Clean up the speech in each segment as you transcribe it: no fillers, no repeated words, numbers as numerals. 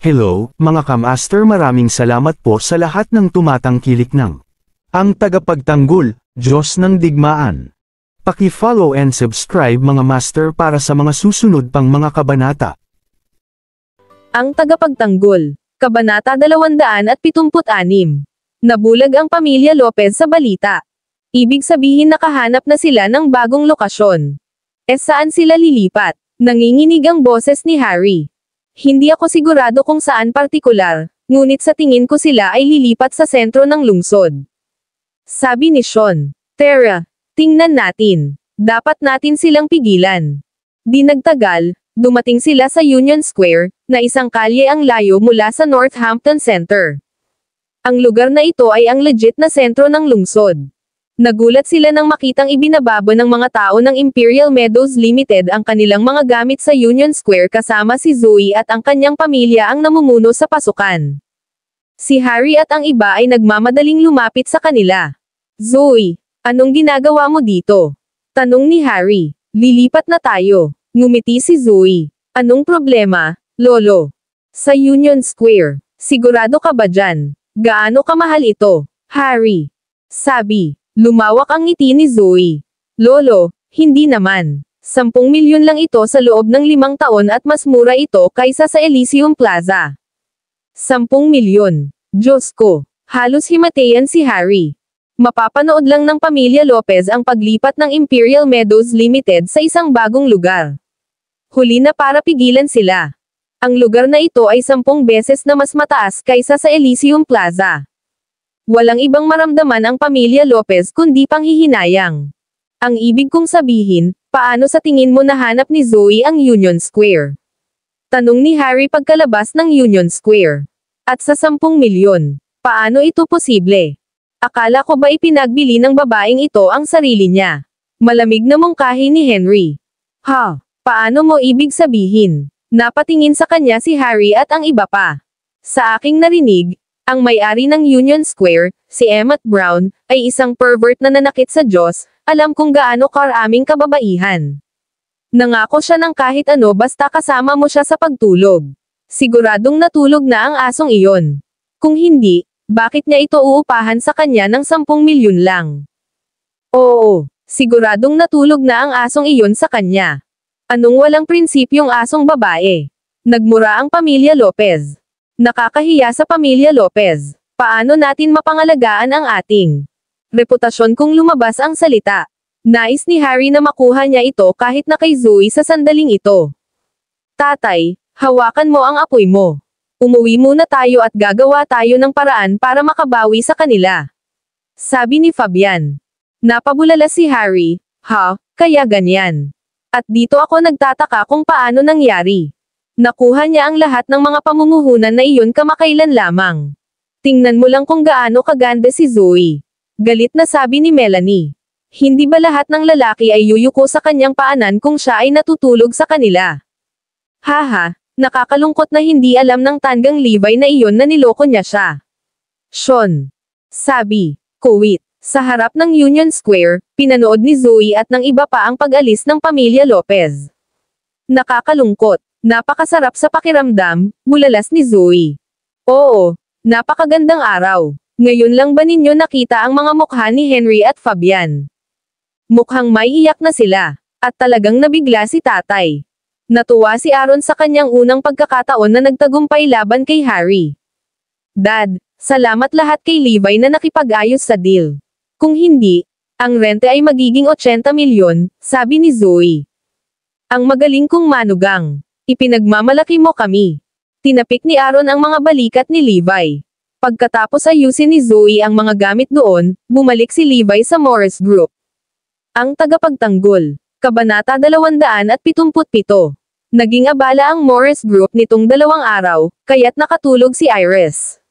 Hello, mga kamaster, maraming salamat po sa lahat ng tumatangkilik ng ang tagapagtanggol, Diyos ng Digmaan. Paki-follow and subscribe mga master para sa mga susunod pang mga kabanata. Ang tagapagtanggol, Kabanata 276. Nabulag ang pamilya Lopez sa balita. Ibig sabihin nakahanap na sila ng bagong lokasyon. Saan sila lilipat? Nanginginig ang boses ni Harry. Hindi ako sigurado kung saan partikular, ngunit sa tingin ko sila ay lilipat sa sentro ng lungsod. Sabi ni Sean. Tara, tingnan natin. Dapat natin silang pigilan. Di nagtagal, dumating sila sa Union Square, na isang kalye ang layo mula sa Northampton Center. Ang lugar na ito ay ang legit na sentro ng lungsod. Nagulat sila nang makitang ibinababa ng mga tao ng Imperial Meadows Limited ang kanilang mga gamit sa Union Square kasama si Zoe at ang kanyang pamilya ang namumuno sa pasukan. Si Harry at ang iba ay nagmamadaling lumapit sa kanila. Zoe, anong ginagawa mo dito? Tanong ni Harry. Lilipat na tayo. Ngumiti si Zoe. Anong problema, Lolo? Sa Union Square. Sigurado ka ba dyan? Gaano kamahal ito? Harry. Sabi. Lumawak ang ngiti ni Zoe. Lolo, hindi naman. 10 milyon lang ito sa loob ng 5 taon at mas mura ito kaysa sa Elysium Plaza. 10 milyon. Diyos ko. Halos himatayan si Harry. Mapapanood lang ng pamilya Lopez ang paglipat ng Imperial Meadows Limited sa isang bagong lugar. Huli na para pigilan sila. Ang lugar na ito ay 10 beses na mas mataas kaysa sa Elysium Plaza. Walang ibang maramdaman ang pamilya Lopez kundi panghihinayang. Ang ibig kong sabihin, paano sa tingin mo nahanap ni Zoe ang Union Square? Tanong ni Harry pagkalabas ng Union Square. At sa 10 milyon, paano ito posible? Akala ko ba ipinagbili ng babaeng ito ang sarili niya? Malamig na mungkahi ni Henry. Ha? Paano mo ibig sabihin? Napatingin sa kanya si Harry at ang iba pa. Sa aking narinig, ang may-ari ng Union Square, si Emmett Brown, ay isang pervert na nanakit sa Diyos. Alam kung gaano karaming kababaihan. Nangako siya ng kahit ano basta kasama mo siya sa pagtulog. Siguradong natulog na ang asong iyon. Kung hindi, bakit niya ito uupahan sa kanya ng 10 milyon lang? Oo, siguradong natulog na ang asong iyon sa kanya. Anong walang prinsipyong asong babae? Nagmura ang pamilya Lopez. Nakakahiya sa pamilya Lopez. Paano natin mapangalagaan ang ating reputasyon kung lumabas ang salita? Nais ni Harry na makuha niya ito kahit na kay Zoe sa sandaling ito. Tatay, hawakan mo ang apoy mo. Umuwi muna tayo at gagawa tayo ng paraan para makabawi sa kanila. Sabi ni Fabian. Napabulala si Harry. Ha, kaya ganyan. At dito ako nagtataka kung paano nangyari. Nakuha niya ang lahat ng mga pamumuhunan na iyon kamakailan lamang. Tingnan mo lang kung gaano kaganda si Zoe. Galit na sabi ni Melanie. Hindi ba lahat ng lalaki ay yuyuko sa kanyang paanan kung siya ay natutulog sa kanila? Haha, nakakalungkot na hindi alam ng tanggang Levi na iyon na niloko niya siya. Sean. Sabi. Kuwit. Sa harap ng Union Square, pinanood ni Zoe at ng iba pa ang pag-alis ng pamilya Lopez. Nakakalungkot. Napakasarap sa pakiramdam, bulalas ni Zoe. Oo, napakagandang araw. Ngayon lang ba ninyo nakita ang mga mukha ni Henry at Fabian? Mukhang may iyak na sila. At talagang nabigla si tatay. Natuwa si Aaron sa kanyang unang pagkakataon na nagtagumpay laban kay Harry. Dad, salamat lahat kay Levi na nakipag-ayos sa deal. Kung hindi, ang rente ay magiging 80 milyon, sabi ni Zoe. Ang magaling kong manugang. Ipinagmamalaki mo kami. Tinapik ni Aaron ang mga balikat ni Levi. Pagkatapos ayusin ni Zoe ang mga gamit doon, bumalik si Levi sa Morris Group. Ang tagapagtanggol. Kabanata 277. Naging abala ang Morris Group nitong 2 araw, kaya't nakatulog si Iris.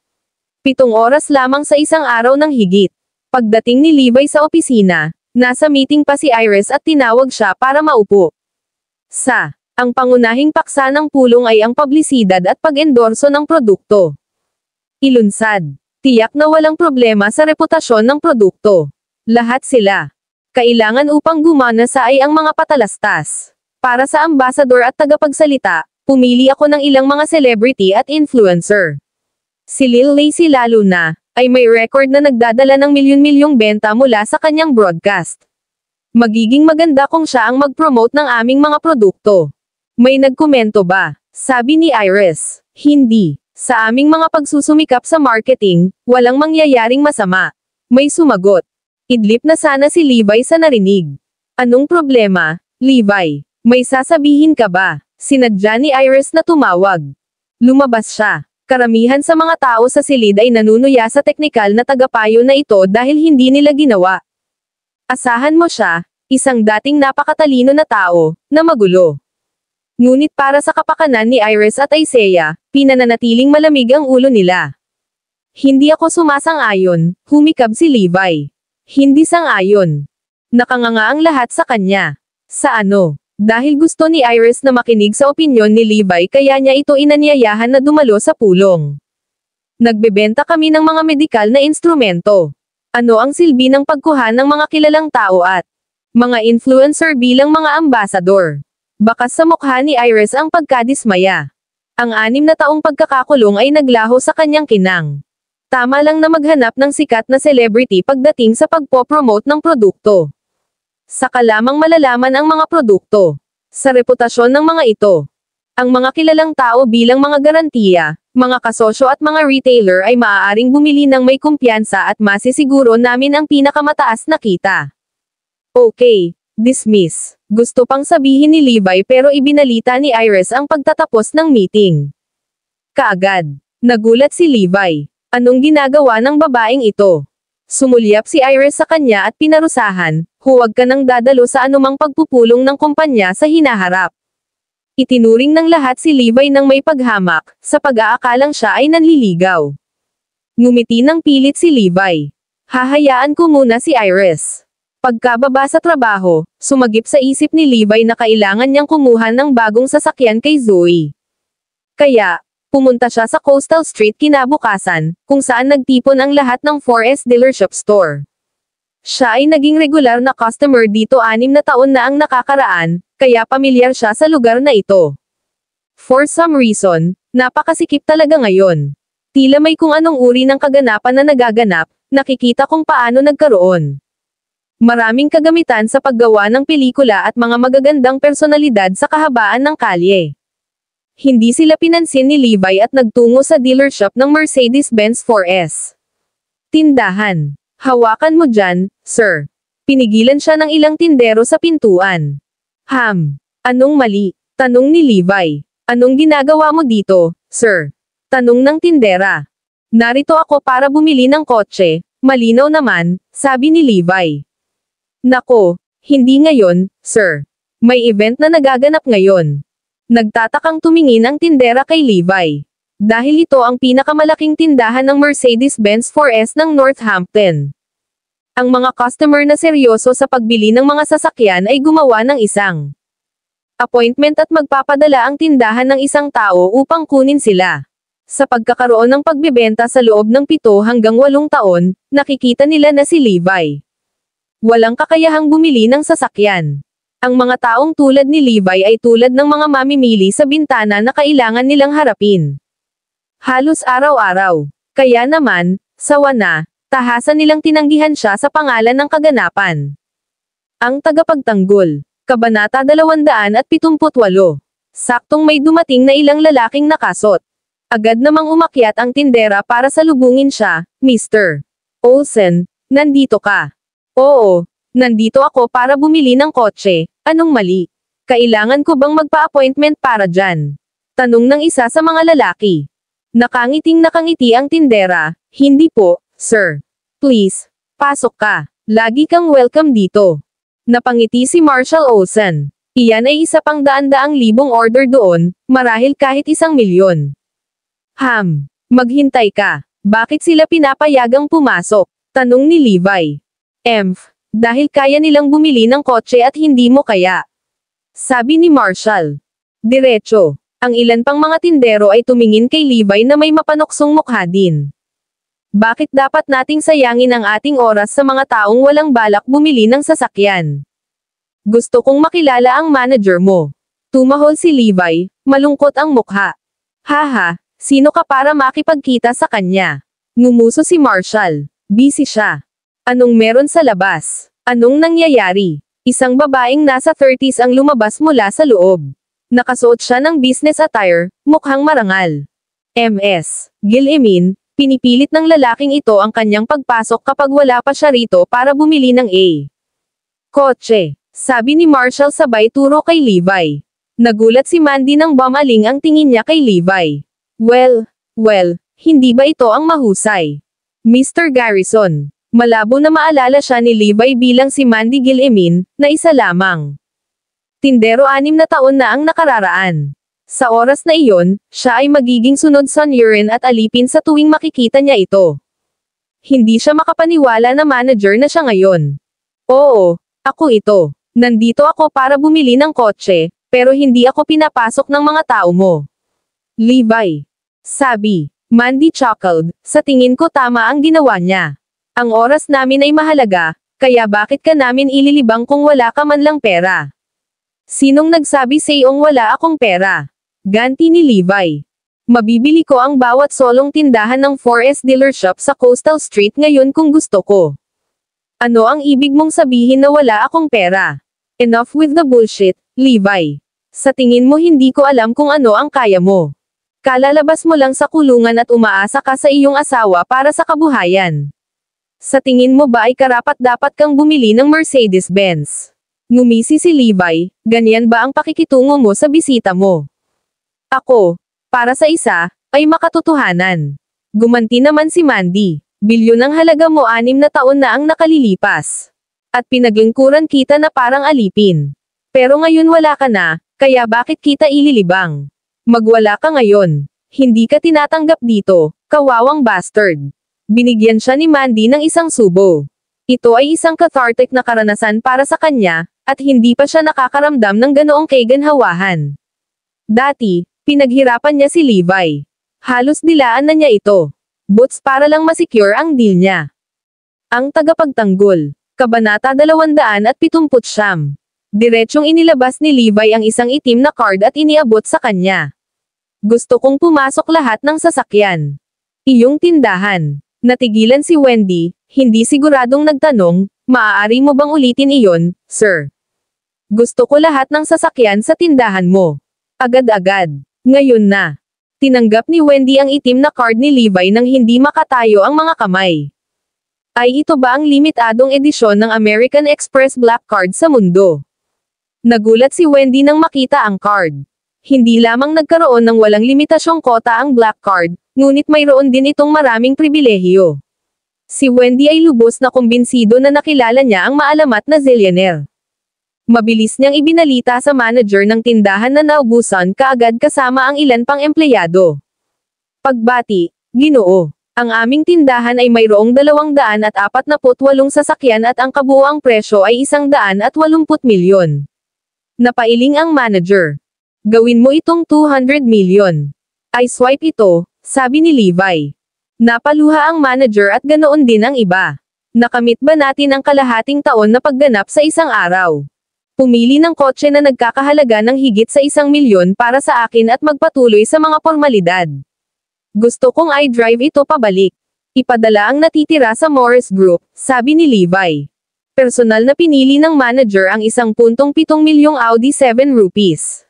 7 oras lamang sa isang araw ng higit. Pagdating ni Levi sa opisina, nasa meeting pa si Iris at tinawag siya para maupo. Ang pangunahing paksa ng pulong ay ang publisidad at pag-endorso ng produkto. Ilunsad. Tiyak na walang problema sa reputasyon ng produkto. Lahat sila. Kailangan upang gumana sa ay ang mga patalastas. Para sa ambasador at tagapagsalita, Pumili ako ng ilang mga celebrity at influencer. Si Lil Lacy lalo na, ay may record na nagdadala ng milyon-milyong benta mula sa kanyang broadcast. Magiging maganda kung siya ang mag-promote ng aming mga produkto. May nagkomento ba? Sabi ni Iris. Hindi. Sa aming mga pagsusumikap sa marketing, walang mangyayaring masama. May sumagot. Idlip na sana si Levi sa narinig. Anong problema, Levi? May sasabihin ka ba? Sinadya ni Iris na tumawag. Lumabas siya. Karamihan sa mga tao sa silid ay nanunuya sa teknikal na tagapayo na ito dahil hindi nila ginawa. Asahan mo siya, isang dating napakatalino na tao, na magulo. Ngunit para sa kapakanan ni Iris at Isaiah, pinananatiling malamig ang ulo nila. Hindi ako sumasang-ayon, humikab si Levi. Hindi sang-ayon. Nakanganga ang lahat sa kanya. Sa ano? Dahil gusto ni Iris na makinig sa opinyon ni Levi kaya niya ito inanyayahan na dumalo sa pulong. Nagbebenta kami ng mga medikal na instrumento. Ano ang silbi ng pagkuha ng mga kilalang tao at mga influencer bilang mga ambasador? Bakas sa mukha ni Iris ang pagkadismaya. Ang 6 na taong pagkakakulong ay naglaho sa kanyang kinang. Tama lang na maghanap ng sikat na celebrity pagdating sa pagpopromote ng produkto. Saka lamang malalaman ang mga produkto. Sa reputasyon ng mga ito. Ang mga kilalang tao bilang mga garantiya, mga kasosyo at mga retailer ay maaaring bumili ng may kumpiyansa at masisiguro namin ang pinakamataas na kita. Okay, dismiss. Gusto pang sabihin ni Levi pero ibinalita ni Iris ang pagtatapos ng meeting. Kaagad. Nagulat si Levi. Anong ginagawa ng babaeng ito? Sumulyap si Iris sa kanya at pinarusahan, huwag ka nang dadalo sa anumang pagpupulong ng kumpanya sa hinaharap. Itinuring ng lahat si Levi ng may paghamak, sa pag-aakalang siya ay nanliligaw. Ngumiti ng pilit si Levi. Hahayaan ko muna si Iris. Pagkababa sa trabaho, sumagip sa isip ni Levi na kailangan niyang kumuha ng bagong sasakyan kay Zoe. Kaya, pumunta siya sa Coastal Street kinabukasan, kung saan nagtipon ang lahat ng 4S dealership store. Siya ay naging regular na customer dito 6 na taon na ang nakakaraan, kaya pamilyar siya sa lugar na ito. For some reason, napakasikip talaga ngayon. Tila may kung anong uri ng kaganapan na nagaganap, nakikita kung paano nagkaroon. Maraming kagamitan sa paggawa ng pelikula at mga magagandang personalidad sa kahabaan ng kalye. Hindi sila pinansin ni Levi at nagtungo sa dealership ng Mercedes-Benz 4S. Tindahan. Hawakan mo dyan, sir. Pinigilan siya ng ilang tindero sa pintuan. Anong mali? Tanong ni Levi. Anong ginagawa mo dito, sir? Tanong ng tindera. Narito ako para bumili ng kotse, malinaw naman, sabi ni Levi. Nako, hindi ngayon, sir. May event na nagaganap ngayon. Nagtatakang tumingin ang tindera kay Levi. Dahil ito ang pinakamalaking tindahan ng Mercedes-Benz 4S ng Northampton. Ang mga customer na seryoso sa pagbili ng mga sasakyan ay gumawa ng isang appointment at magpapadala ang tindahan ng isang tao upang kunin sila. Sa pagkakaroon ng pagbebenta sa loob ng 7 hanggang 8 taon, nakikita nila na si Levi walang kakayahang bumili ng sasakyan. Ang mga taong tulad ni Levi ay tulad ng mga mamimili sa bintana na kailangan nilang harapin. Halos araw-araw. Kaya naman, sawa na, tahasan nilang tinanggihan siya sa pangalan ng kaganapan. Ang tagapagtanggol. Kabanata 278. Saktong may dumating na ilang lalaking nakasot. Agad namang umakyat ang tindera para salubungin siya. Mr. Olsen, nandito ka. Oo. Nandito ako para bumili ng kotse, anong mali? Kailangan ko bang magpa-appointment para dyan? Tanong ng isa sa mga lalaki. Nakangiting nakangiti ang tindera, hindi po, sir. Please, pasok ka. Lagi kang welcome dito. Napangiti si Marshall Olsen. Iyan ay isa pang daan-daang libong order doon, marahil kahit 1,000,000. Maghintay ka. Bakit sila pinapayagang pumasok? Tanong ni Levi. Dahil kaya nilang bumili ng kotse at hindi mo kaya. Sabi ni Marshall. Diretso. Ang ilan pang mga tindero ay tumingin kay Levi na may mapanoksong mukha din. Bakit dapat nating sayangin ang ating oras sa mga taong walang balak bumili ng sasakyan? Gusto kong makilala ang manager mo. Tumahol si Levi, malungkot ang mukha. Haha, sino ka para makipagkita sa kanya? Ngumuso si Marshall. Busy siya. Anong meron sa labas? Anong nangyayari? Isang babaeng nasa 30s ang lumabas mula sa loob. Nakasuot siya ng business attire, mukhang marangal. Ms. Gil-Emin, pinipilit ng lalaking ito ang kanyang pagpasok kapag wala pa siya rito para bumili ng kotse. Sabi ni Marshall sabay turo kay Levi. Nagulat si Mandy nang bumaling ang tingin niya kay Levi. Well, hindi ba ito ang mahusay? Mr. Garrison. Malabo na maalala siya ni Levi bilang si Mandy Gil-Emin, na isa lamang. Tindero 6 na taon na ang nakararaan. Sa oras na iyon, siya ay magiging sunod sa urine at alipin sa tuwing makikita niya ito. Hindi siya makapaniwala na manager na siya ngayon. Oo, ako ito. Nandito ako para bumili ng kotse, pero hindi ako pinapasok ng mga tao mo. Levi. Sabi. Mandy chuckled, sa tingin ko tama ang ginawa niya. Ang oras namin ay mahalaga, kaya bakit ka namin ililibang kung wala ka man lang pera? Sinong nagsabi sa'yong wala akong pera? Ganti ni Levi. Mabibili ko ang bawat solong tindahan ng 4S dealership sa Coastal Street ngayon kung gusto ko. Ano ang ibig mong sabihin na wala akong pera? Enough with the bullshit, Levi. Sa tingin mo hindi ko alam kung ano ang kaya mo. Kalalabas mo lang sa kulungan at umaasa ka sa iyong asawa para sa kabuhayan. Sa tingin mo ba ay karapat-dapat kang bumili ng Mercedes-Benz? Ngumisi si Levi, ganyan ba ang pakikitungo mo sa bisita mo? Ako, para sa isa, ay makatotohanan. Gumanti naman si Mandy. Bilyon ang halaga mo 6 na taon na ang nakalilipas. At pinaglingkuran kita na parang alipin. Pero ngayon wala ka na, kaya bakit kita ililibang? Magwala ka ngayon. Hindi ka tinatanggap dito, kawawang bastard. Binigyan siya ni Mandy ng isang subo. Ito ay isang cathartic na karanasan para sa kanya, at hindi pa siya nakakaramdam ng ganoong kaganhawahan. Dati, pinaghirapan niya si Levi. Halos dilaan na niya ito. Boots para lang masecure ang deal niya. Ang tagapagtanggol. Kabanata 279. Diretsyong inilabas ni Levi ang isang itim na card at iniabot sa kanya. Gusto kong pumasok lahat ng sasakyan. Iyong tindahan. Natigilan si Wendy, hindi siguradong nagtanong, maaari mo bang ulitin iyon, sir? Gusto ko lahat ng sasakyan sa tindahan mo. Agad-agad. Ngayon na. Tinanggap ni Wendy ang itim na card ni Levi nang hindi makatayo ang mga kamay. Ay ito ba ang limitadong edisyon ng American Express Black Card sa mundo? Nagulat si Wendy nang makita ang card. Hindi lamang nagkaroon ng walang limitasyong kota ang Black Card, ngunit mayroon din itong maraming pribilehiyo. Si Wendy ay lubos na kumbinsido na nakilala niya ang maalamat na zillionaire. Mabilis niyang ibinalita sa manager ng tindahan na naubusan kaagad kasama ang ilan pang empleyado. Pagbati, Ginoo, ang aming tindahan ay mayroong 248 sasakyan at ang kabuuang presyo ay 180 milyon. Napailing ang manager. Gawin mo itong 200 milyon. I swipe ito, sabi ni Levi. Napaluha ang manager at ganoon din ang iba. Nakamit ba natin ang kalahating taon na pagganap sa isang araw? Pumili ng kotse na nagkakahalaga ng higit sa 1 milyon para sa akin at magpatuloy sa mga formalidad. Gusto kong i-drive ito pabalik. Ipadala ang natitira sa Morris Group, sabi ni Levi. Personal na pinili ng manager ang 1.7 milyong Audi 7 rupees.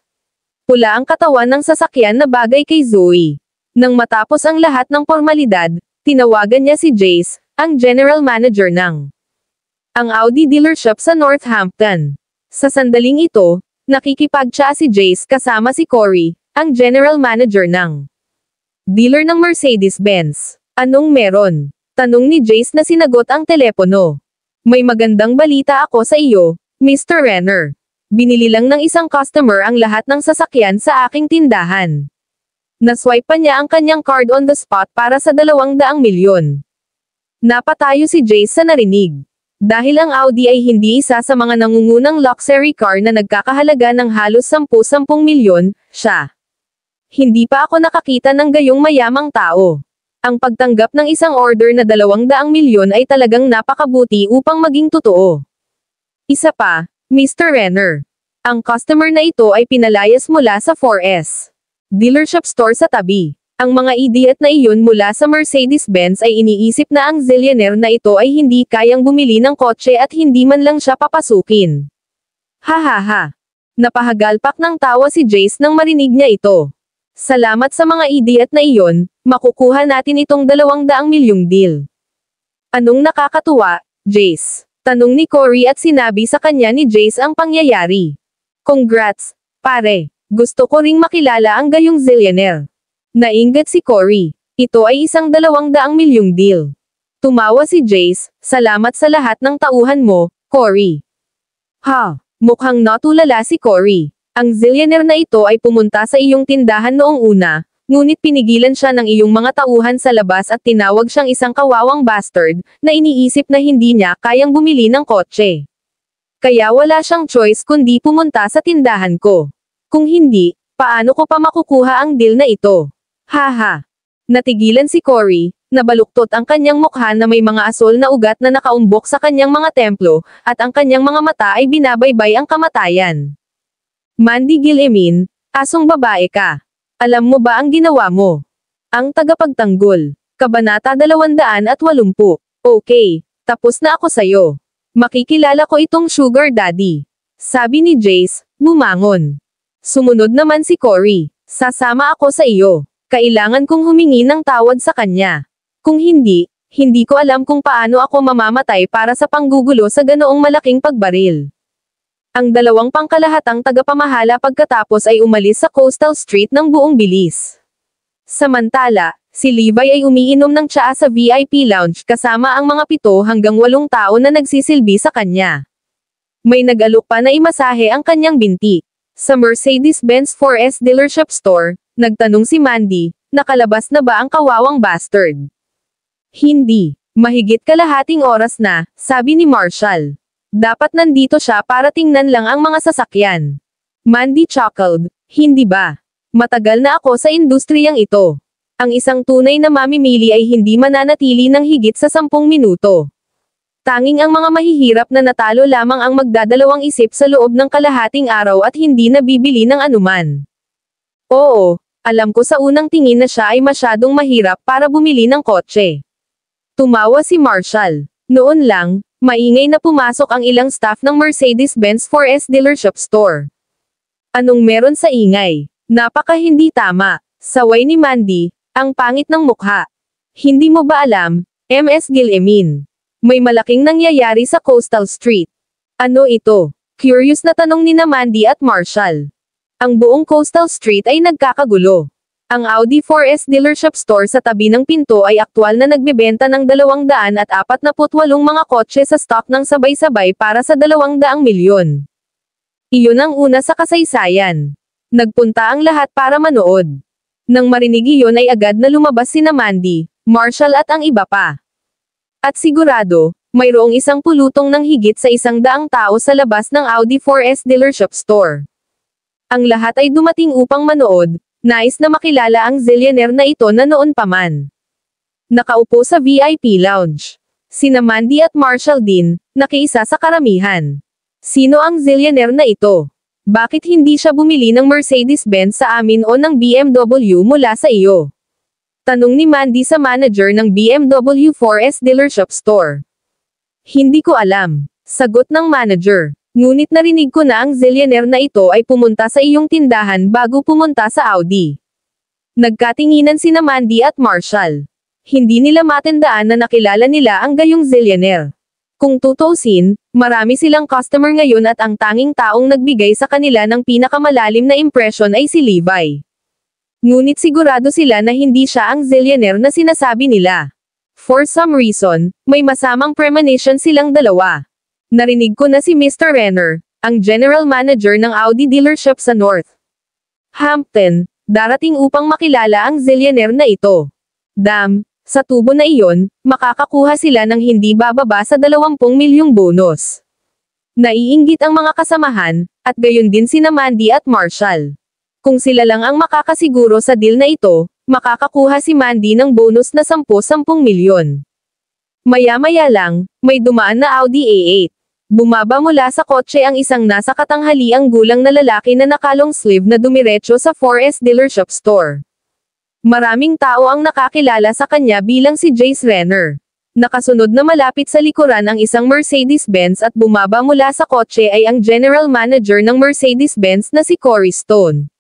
Pula ang katawan ng sasakyan na bagay kay Zoe. Nang matapos ang lahat ng formalidad, tinawagan niya si Jace, ang general manager ng Audi dealership sa Northampton. Sa sandaling ito, nakikipagtsa si Jace kasama si Corey, ang general manager ng dealer ng Mercedes-Benz. Anong meron? Tanong ni Jace na sinagot ang telepono. May magandang balita ako sa iyo, Mr. Renner. Binili lang ng isang customer ang lahat ng sasakyan sa aking tindahan. Naswipe pa niya ang kanyang card on the spot para sa 200 milyon. Napatayo si Jace sa narinig. Dahil ang Audi ay hindi isa sa mga nangungunang luxury car na nagkakahalaga ng halos 10 milyon, siya. Hindi pa ako nakakita ng gayong mayamang tao. Ang pagtanggap ng isang order na 200 milyon ay talagang napakabuti upang maging totoo. Isa pa, Mr. Renner. Ang customer na ito ay pinalayas mula sa 4S dealership store sa tabi. Ang mga idiot na iyon mula sa Mercedes-Benz ay iniisip na ang zillionaire na ito ay hindi kayang bumili ng kotse at hindi man lang siya papasukin. Hahaha. Napahagalpak ng tawa si Jace nang marinig niya ito. Salamat sa mga idiot na iyon, makukuha natin itong 200 milyong deal. Anong nakakatuwa, Jace? Tanong ni Cory at sinabi sa kanya ni Jace ang pangyayari. Congrats, pare. Gusto ko ring makilala ang gayong zillionaire. Nainggit si Cory. Ito ay isang 200 milyong deal. Tumawa si Jace, salamat sa lahat ng tauhan mo, Cory. Ha, mukhang natulala si Cory. Ang zillionaire na ito ay pumunta sa iyong tindahan noong una, ngunit pinigilan siya ng iyong mga tauhan sa labas at tinawag siyang isang kawawang bastard, na iniisip na hindi niya kayang bumili ng kotse. Kaya wala siyang choice kundi pumunta sa tindahan ko. Kung hindi, paano ko pa makukuha ang deal na ito? Haha. Natigilan si Cory, nabaluktot ang kanyang mukha na may mga asol na ugat na nakaumbok sa kanyang mga templo, at ang kanyang mga mata ay binabaybay ang kamatayan. Mandy Guillemin, asong babae ka. Alam mo ba ang ginawa mo? Ang tagapagtanggol. Kabanata 280. Okay, tapos na ako sayo. Makikilala ko itong sugar daddy. Sabi ni Jace, bumangon. Sumunod naman si Cory. Sasama ako sa iyo. Kailangan kong humingi ng tawad sa kanya. Kung hindi, hindi ko alam kung paano ako mamamatay para sa panggugulo sa ganoong malaking pagbaril. Ang dalawang pangkalahatang tagapamahala pagkatapos ay umalis sa Coastal Street ng buong bilis. Samantala, si Levi ay umiinom ng tsaa sa VIP lounge kasama ang mga 7 hanggang 8 tao na nagsisilbi sa kanya. May nag-alok pa na imasahe ang kanyang binti. Sa Mercedes-Benz 4S dealership store, nagtanong si Mandy, nakalabas na ba ang kawawang bastard? Hindi. Mahigit kalahating oras na, sabi ni Marshall. Dapat nandito siya para tingnan lang ang mga sasakyan. Mandy chuckled, hindi ba? Matagal na ako sa industriyang ito. Ang isang tunay na mamimili ay hindi mananatili ng higit sa 10 minuto. Tanging ang mga mahihirap na natalo lamang ang magdadalawang isip sa loob ng kalahating araw at hindi nabibili ng anuman. Oo, alam ko sa unang tingin na siya ay masyadong mahirap para bumili ng kotse. Tumawa si Marshall. Noon lang, maingay na pumasok ang ilang staff ng Mercedes-Benz 4S dealership store. Anong meron sa ingay? Napaka hindi tama. Saway ni Mandy, ang pangit ng mukha. Hindi mo ba alam, Ms. Guillemin? May malaking nangyayari sa Coastal Street. Ano ito? Curious na tanong ni Mandy at Marshall. Ang buong Coastal Street ay nagkakagulo. Ang Audi 4S dealership store sa tabi ng pinto ay aktwal na nagbebenta ng 248 mga kotse sa stock ng sabay-sabay para sa 200 milyon. Iyon ang una sa kasaysayan. Nagpunta ang lahat para manood. Nang marinig iyon ay agad na lumabas sina Mandy, Marshall at ang iba pa. At sigurado, mayroong isang pulutong ng higit sa 100 tao sa labas ng Audi 4S dealership store. Ang lahat ay dumating upang manood, nais na makilala ang zillionaire na ito na noon pa man. Nakaupo sa VIP lounge. Sina Mandy at Marshall din, nakiisa sa karamihan. Sino ang zillionaire na ito? Bakit hindi siya bumili ng Mercedes-Benz sa amin o ng BMW mula sa iyo? Tanong ni Mandy sa manager ng BMW 4S dealership store. Hindi ko alam, sagot ng manager. Ngunit narinig ko na ang zillionaire na ito ay pumunta sa iyong tindahan bago pumunta sa Audi. Nagkatinginan sina Mandy at Marshall. Hindi nila matandaan na nakilala nila ang gayong zillionaire. Kung tutuusin, marami silang customer ngayon at ang tanging taong nagbigay sa kanila ng pinakamalalim na impression ay si Levi. Ngunit sigurado sila na hindi siya ang zillionaire na sinasabi nila. For some reason, may masamang premonition silang dalawa. Narinig ko na si Mr. Renner, ang general manager ng Audi dealership sa North Hampton, darating upang makilala ang zillionaire na ito. Damn, sa tubo na iyon, makakakuha sila ng hindi bababa sa 20 milyong bonus. Naiinggit ang mga kasamahan, at gayon din sina Mandy at Marshall. Kung sila lang ang makakasiguro sa deal na ito, makakakuha si Mandy ng bonus na 10 milyon. Maya-maya lang, may dumaan na Audi A8. Bumaba mula sa kotse ang isang nasa katanghaliang gulang na lalaki na nakalong sleeve na dumiretso sa 4S dealership store. Maraming tao ang nakakilala sa kanya bilang si Jace Renner. Nakasunod na malapit sa likuran ang isang Mercedes-Benz at bumaba mula sa kotse ay ang general manager ng Mercedes-Benz na si Corey Stone.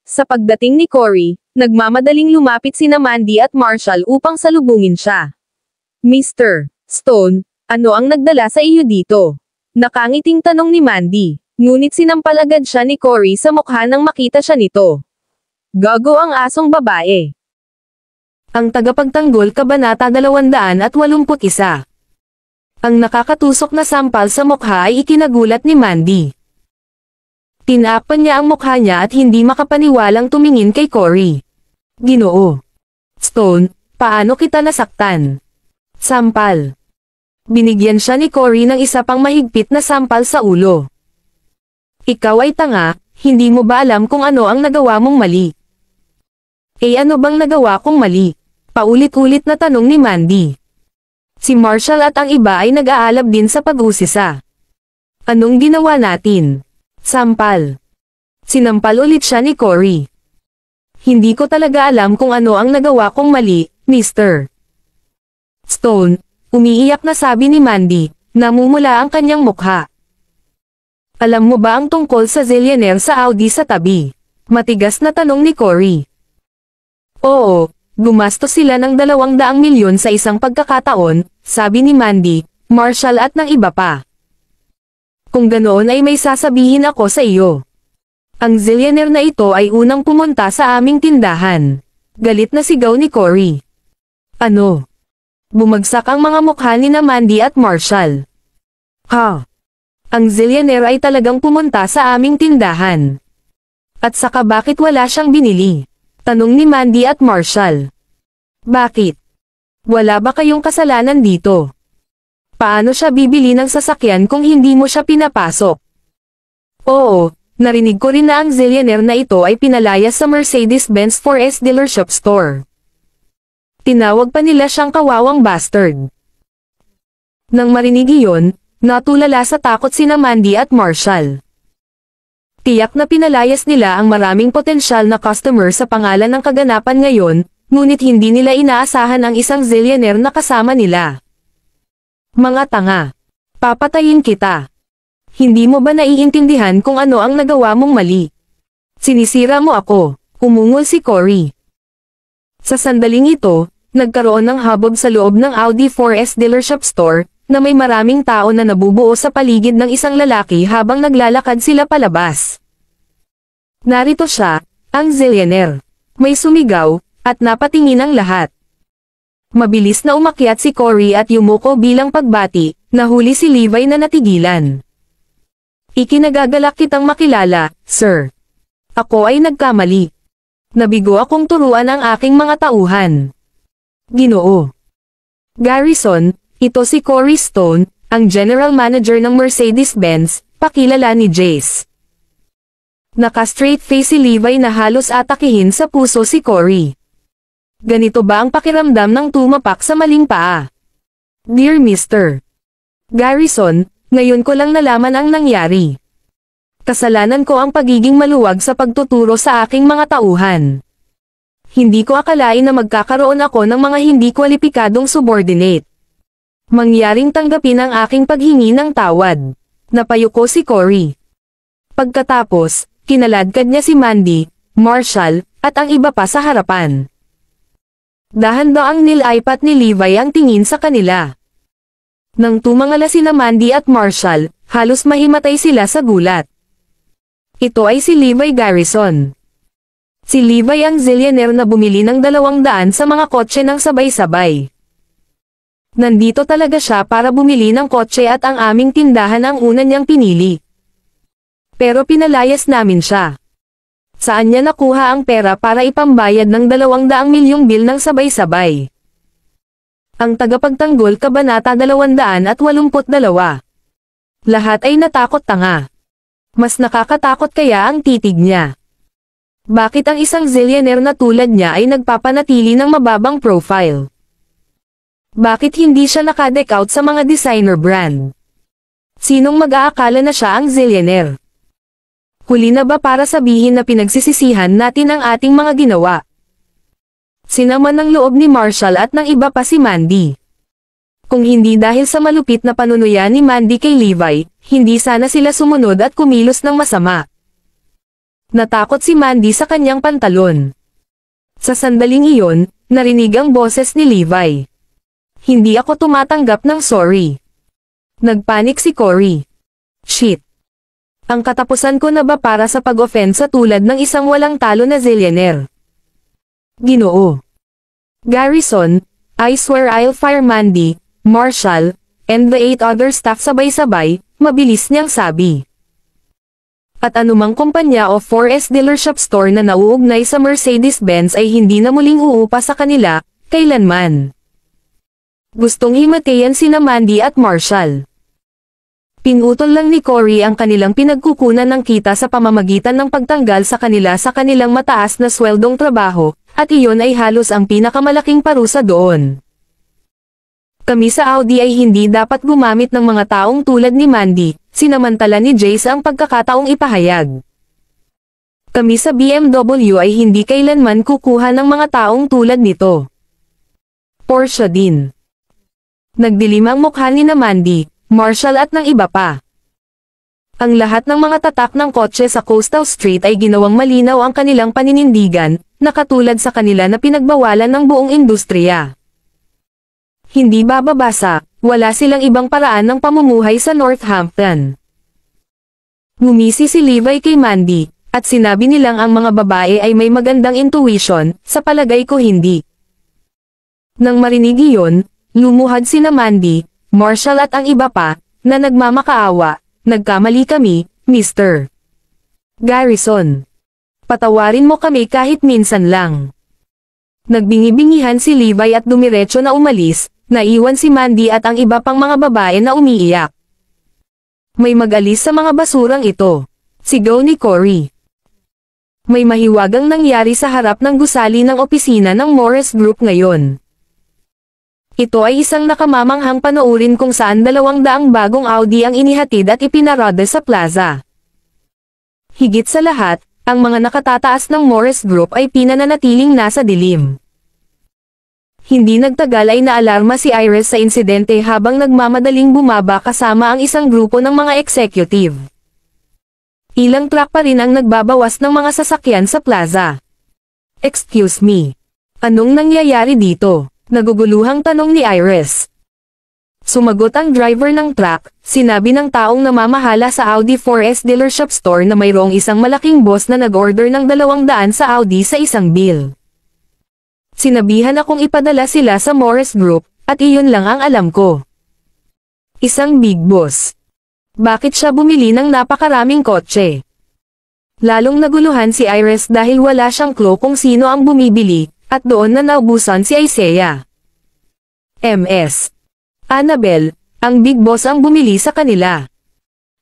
Sa pagdating ni Corey, nagmamadaling lumapit sina Mandy at Marshall upang salubungin siya. Mr. Stone, ano ang nagdala sa iyo dito? Nakangiting tanong ni Mandy, ngunit sinampal agad siya ni Corey sa mukha nang makita siya nito. Gago ang asong babae. Ang tagapagtanggol Kabanata 281. Ang nakakatusok na sampal sa mukha ay ikinagulat ni Mandy. Tinapan niya ang mukha niya at hindi makapaniwalang tumingin kay Corey. Ginoo. Stone, paano kita nasaktan? Sampal. Binigyan siya ni Corey ng isa pang mahigpit na sampal sa ulo. Ikaw ay tanga, hindi mo ba alam kung ano ang nagawa mong mali? Ano bang nagawa kong mali? Paulit-ulit na tanong ni Mandy. Si Marshall at ang iba ay nag-aalab din sa pag-usisa. Anong ginawa natin? Sampal. Sinampal ulit siya ni Corey. Hindi ko talaga alam kung ano ang nagawa kong mali, Mr. Stone. Umiiyak na sabi ni Mandy, namumula ang kanyang mukha. Alam mo ba ang tungkol sa zillionaire sa Audi sa tabi? Matigas na tanong ni Corey. Oo, gumastos sila ng 200 milyon sa isang pagkakataon, sabi ni Mandy, Marshall at ng iba pa. Kung ganoon ay may sasabihin ako sa iyo. Ang zillionaire na ito ay unang pumunta sa aming tindahan. Galit na sigaw ni Corey. Ano? Bumagsak ang mga mukha ni Mandy at Marshall. Ha? Ang zillionaire ay talagang pumunta sa aming tindahan. At saka bakit wala siyang binili? Tanong ni Mandy at Marshall. Bakit? Wala ba kayong kasalanan dito? Paano siya bibili ng sasakyan kung hindi mo siya pinapasok? Oo, narinig ko rin na ang zillionaire na ito ay pinalayas sa Mercedes-Benz 4S dealership store. Tinawag pa nila siyang kawawang bastard. Nang marinig iyon, natulala sa takot sina Mandy at Marshall. Tiyak na pinalayas nila ang maraming potensyal na customer sa pangalan ng kaganapan ngayon, ngunit hindi nila inaasahan ang isang zillionaire na kasama nila. Mga tanga. Papatayin kita. Hindi mo ba naiintindihan kung ano ang nagawa mong mali? Sinisira mo ako, umungol si Corey. Sa sandaling ito, nagkaroon ng habog sa loob ng Audi 4S dealership store, na may maraming tao na nabubuo sa paligid ng isang lalaki habang naglalakad sila palabas. Narito siya, ang zillionaire. May sumigaw, at napatingin ang lahat. Mabilis na umakyat si Corey at yumuko bilang pagbati, nahuli si Levi na natigilan. Ikinagagalak kitang makilala, sir. Ako ay nagkamali. Nabigo akong turuan ang aking mga tauhan. Ginoo. Garrison, ito si Corey Stone, ang general manager ng Mercedes-Benz, pakilala ni Jace. Naka-straight face si Levi na halos atakihin sa puso si Corey. Ganito ba ang pakiramdam ng tumapak sa maling paa? Dear Mr. Garrison, ngayon ko lang nalaman ang nangyari. Kasalanan ko ang pagiging maluwag sa pagtuturo sa aking mga tauhan. Hindi ko akalain na magkakaroon ako ng mga hindi kwalipikadong subordinate. Mangyaring tanggapin ang aking paghingi ng tawad. Napayuko si Corey. Pagkatapos, kinaladkad niya si Mandy, Marshall, at ang iba pa sa harapan. Dahan-daang nilaipat ni Levi ang tingin sa kanila. Nang tumangala sina Mandy at Marshall, halos mahimatay sila sa gulat. Ito ay si Levi Garrison. Si Levi ang zillionaire na bumili ng 200 sa mga kotse ng sabay-sabay. Nandito talaga siya para bumili ng kotse at ang aming tindahan ang una niyang pinili. Pero pinalayas namin siya. Saan niya nakuha ang pera para ipambayad ng 200 milyong bill ng sabay-sabay? Ang tagapagtanggol Kabanata 282. Lahat ay natakot tanga. Mas nakakatakot kaya ang titig niya. Bakit ang isang zillionaire na tulad niya ay nagpapanatili ng mababang profile? Bakit hindi siya naka-deck out sa mga designer brand? Sinong mag-aakala na siya ang zillionaire? Huli na ba para sabihin na pinagsisisihan natin ang ating mga ginawa? Sinaman ng loob ni Marshall at ng iba pa si Mandy. Kung hindi dahil sa malupit na panunuya ni Mandy kay Levi, hindi sana sila sumunod at kumilos ng masama. Natakot si Mandy sa kanyang pantalon. Sa sandaling iyon, narinig ang boses ni Levi. Hindi ako tumatanggap ng sorry. Nagpanik si Cory. Shit. Ang katapusan ko na ba para sa pag-offensa tulad ng isang walang talo na zillionaire? Ginoo. Garrison, I swear I'll fire Mandy, Marshall, and the 8 other staff sabay-sabay, mabilis niyang sabi. At anumang kumpanya o 4S dealership store na nauugnay sa Mercedes-Benz ay hindi na muling uupa sa kanila, kailanman. Gustong himatayan sina Mandy at Marshall. Pinutol lang ni Cory ang kanilang pinagkukunan ng kita sa pamamagitan ng pagtanggal sa kanilang mataas na sweldong trabaho, at iyon ay halos ang pinakamalaking parusa doon. Kami sa Audi ay hindi dapat gumamit ng mga taong tulad ni Mandy, sinamantala ni Jace ang pagkakataong ipahayag. Kami sa BMW ay hindi kailanman kukuha ng mga taong tulad nito. Porsche din. Nagdilim ang mukha ni na Mandy, Marshall at ng iba pa. Ang lahat ng mga tatak ng kotse sa Coastal Street ay ginawang malinaw ang kanilang paninindigan, na katulad sa kanila na pinagbawalan ng buong industriya. Hindi bababasa, wala silang ibang paraan ng pamumuhay sa Northampton. Ngumisi si Levi kay Mandy, at sinabi nilang ang mga babae ay may magandang intuition, sa palagay ko hindi. Nang marinig iyon, lumuhad sina Mandy, Marshall at ang iba pa, na nagmamakaawa, nagkamali kami, Mr. Garrison. Patawarin mo kami kahit minsan lang. Nagbingi-bingihan si Levi at dumiretso na umalis, naiwan si Mandy at ang iba pang mga babae na umiiyak. May mag-alis sa mga basurang ito. Sigaw ni Cory. May mahiwagang nangyari sa harap ng gusali ng opisina ng Morris Group ngayon. Ito ay isang nakamamanghang panoorin kung saan 200 bagong Audi ang inihatid at ipinarada sa plaza. Higit sa lahat, ang mga nakatataas ng Morris Group ay pinananatiling nasa dilim. Hindi nagtagal ay naalarma si Iris sa insidente habang nagmamadaling bumaba kasama ang isang grupo ng mga executive. Ilang truck pa rin ang nagbabawas ng mga sasakyan sa plaza. Excuse me. Anong nangyayari dito? Naguguluhang tanong ni Iris. Sumagot ang driver ng truck, sinabi ng taong namamahala sa Audi 4S dealership store na mayroong isang malaking boss na nag-order ng 200 sa Audi sa isang bill. Sinabihan akong ipadala sila sa Morris Group, at iyon lang ang alam ko. Isang big boss. Bakit siya bumili ng napakaraming kotse? Lalong naguluhan si Iris dahil wala siyang clue kung sino ang bumibili, at doon na naubusan si Isaiah. MS. Annabel, ang big boss ang bumili sa kanila.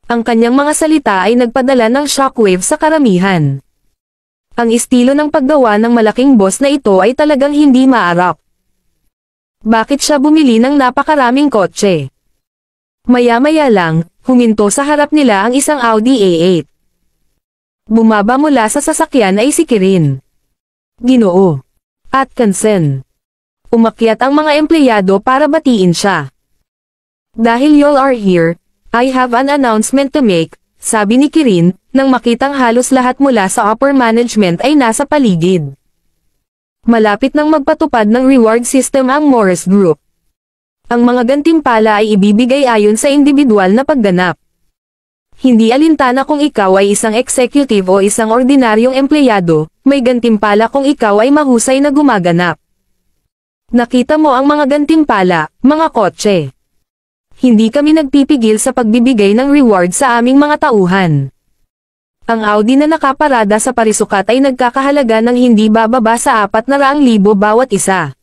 Ang kanyang mga salita ay nagpadala ng shockwave sa karamihan. Ang estilo ng paggawa ng malaking boss na ito ay talagang hindi maarap. Bakit siya bumili ng napakaraming kotse? Maya-maya lang, huminto sa harap nila ang isang Audi A8. Bumaba mula sa sasakyan ay si Kirin. Ginoo. Atkinson. Umakyat ang mga empleyado para batiin siya. Dahil y'all are here, I have an announcement to make, sabi ni Kirin, nang makitang halos lahat mula sa upper management ay nasa paligid. Malapit nang magpatupad ng reward system ang Morris Group. Ang mga gantimpala ay ibibigay ayon sa individual na pagganap. Hindi alintana kung ikaw ay isang executive o isang ordinaryong empleyado, may gantimpala kung ikaw ay mahusay na gumaganap. Nakita mo ang mga gantimpala, mga kotse. Hindi kami nagpipigil sa pagbibigay ng reward sa aming mga tauhan. Ang Audi na nakaparada sa parisukat ay nagkakahalaga ng hindi bababa sa 400,000 bawat isa.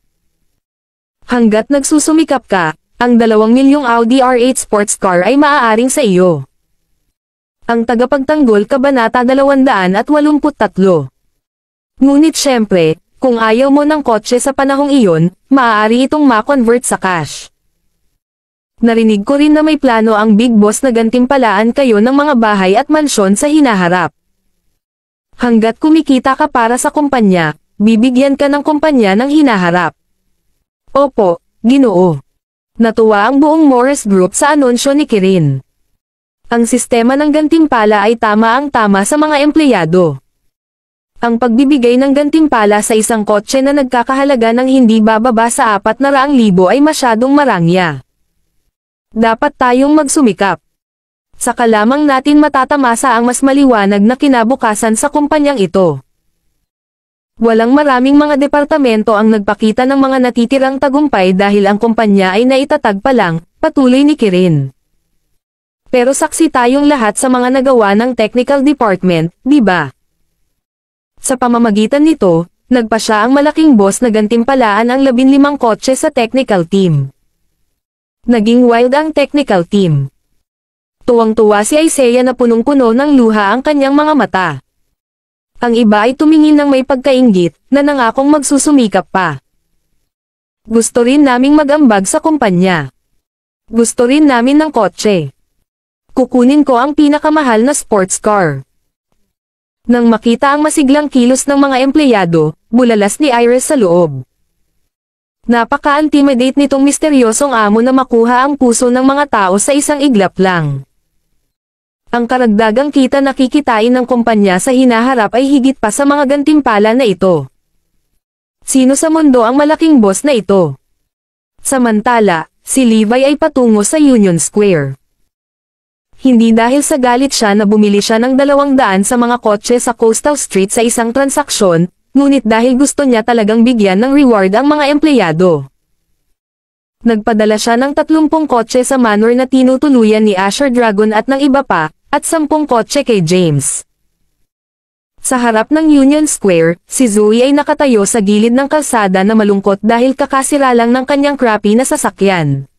Hanggat nagsusumikap ka, ang 2 milyong Audi R8 sports car ay maaaring sa iyo. Ang tagapagtanggol Kabanata 283. Ngunit syempre, kung ayaw mo ng kotse sa panahong iyon, maaari itong ma-convert sa cash. Narinig ko rin na may plano ang Big Boss na gantimpalaan kayo ng mga bahay at mansyon sa hinaharap. Hanggat kumikita ka para sa kumpanya, bibigyan ka ng kumpanya ng hinaharap. Opo, Ginoo. Natuwa ang buong Morris Group sa anunsyo ni Kirin. Ang sistema ng gantimpala ay tama sa mga empleyado. Ang pagbibigay ng gantimpala sa isang kotse na nagkakahalaga ng hindi bababa sa 400,000 ay masyadong marangya. Dapat tayong magsumikap. Saka lamang natin matatamasa ang mas maliwanag na kinabukasan sa kumpanyang ito. Walang maraming mga departamento ang nagpakita ng mga natitirang tagumpay dahil ang kumpanya ay naitatag pa lang, patuloy ni Kirin. Pero saksi tayong lahat sa mga nagawa ng technical department, di ba? Sa pamamagitan nito, nagpa siya ang malaking boss na gantimpalaan ang 15 kotse sa technical team. Naging wild ang technical team. Tuwang-tuwa si Isaiah na punong-puno ng luha ang kanyang mga mata. Ang iba ay tumingin ng may pagkainggit, na nangakong magsusumikap pa. Gusto rin naming mag-ambag sa kumpanya. Gusto rin namin ng kotse. Kukunin ko ang pinakamahal na sports car. Nang makita ang masiglang kilos ng mga empleyado, bulalas ni Iris sa loob. Napaka-intimidate nitong misteryosong amo na makuha ang puso ng mga tao sa isang iglap lang. Ang karagdagang kita na kikitain ng kumpanya sa hinaharap ay higit pa sa mga gantimpala na ito. Sino sa mundo ang malaking boss na ito? Samantala, si Levi ay patungo sa Union Square. Hindi dahil sa galit siya na bumili siya ng 200 sa mga kotse sa Coastal Street sa isang transaksyon, ngunit dahil gusto niya talagang bigyan ng reward ang mga empleyado. Nagpadala siya ng 30 kotse sa manor na tinutuluyan ni Asher Dragon at ng iba pa, at 10 kotse kay James. Sa harap ng Union Square, si Zoe ay nakatayo sa gilid ng kalsada na malungkot dahil kakasira lang ng kanyang crappy na sasakyan.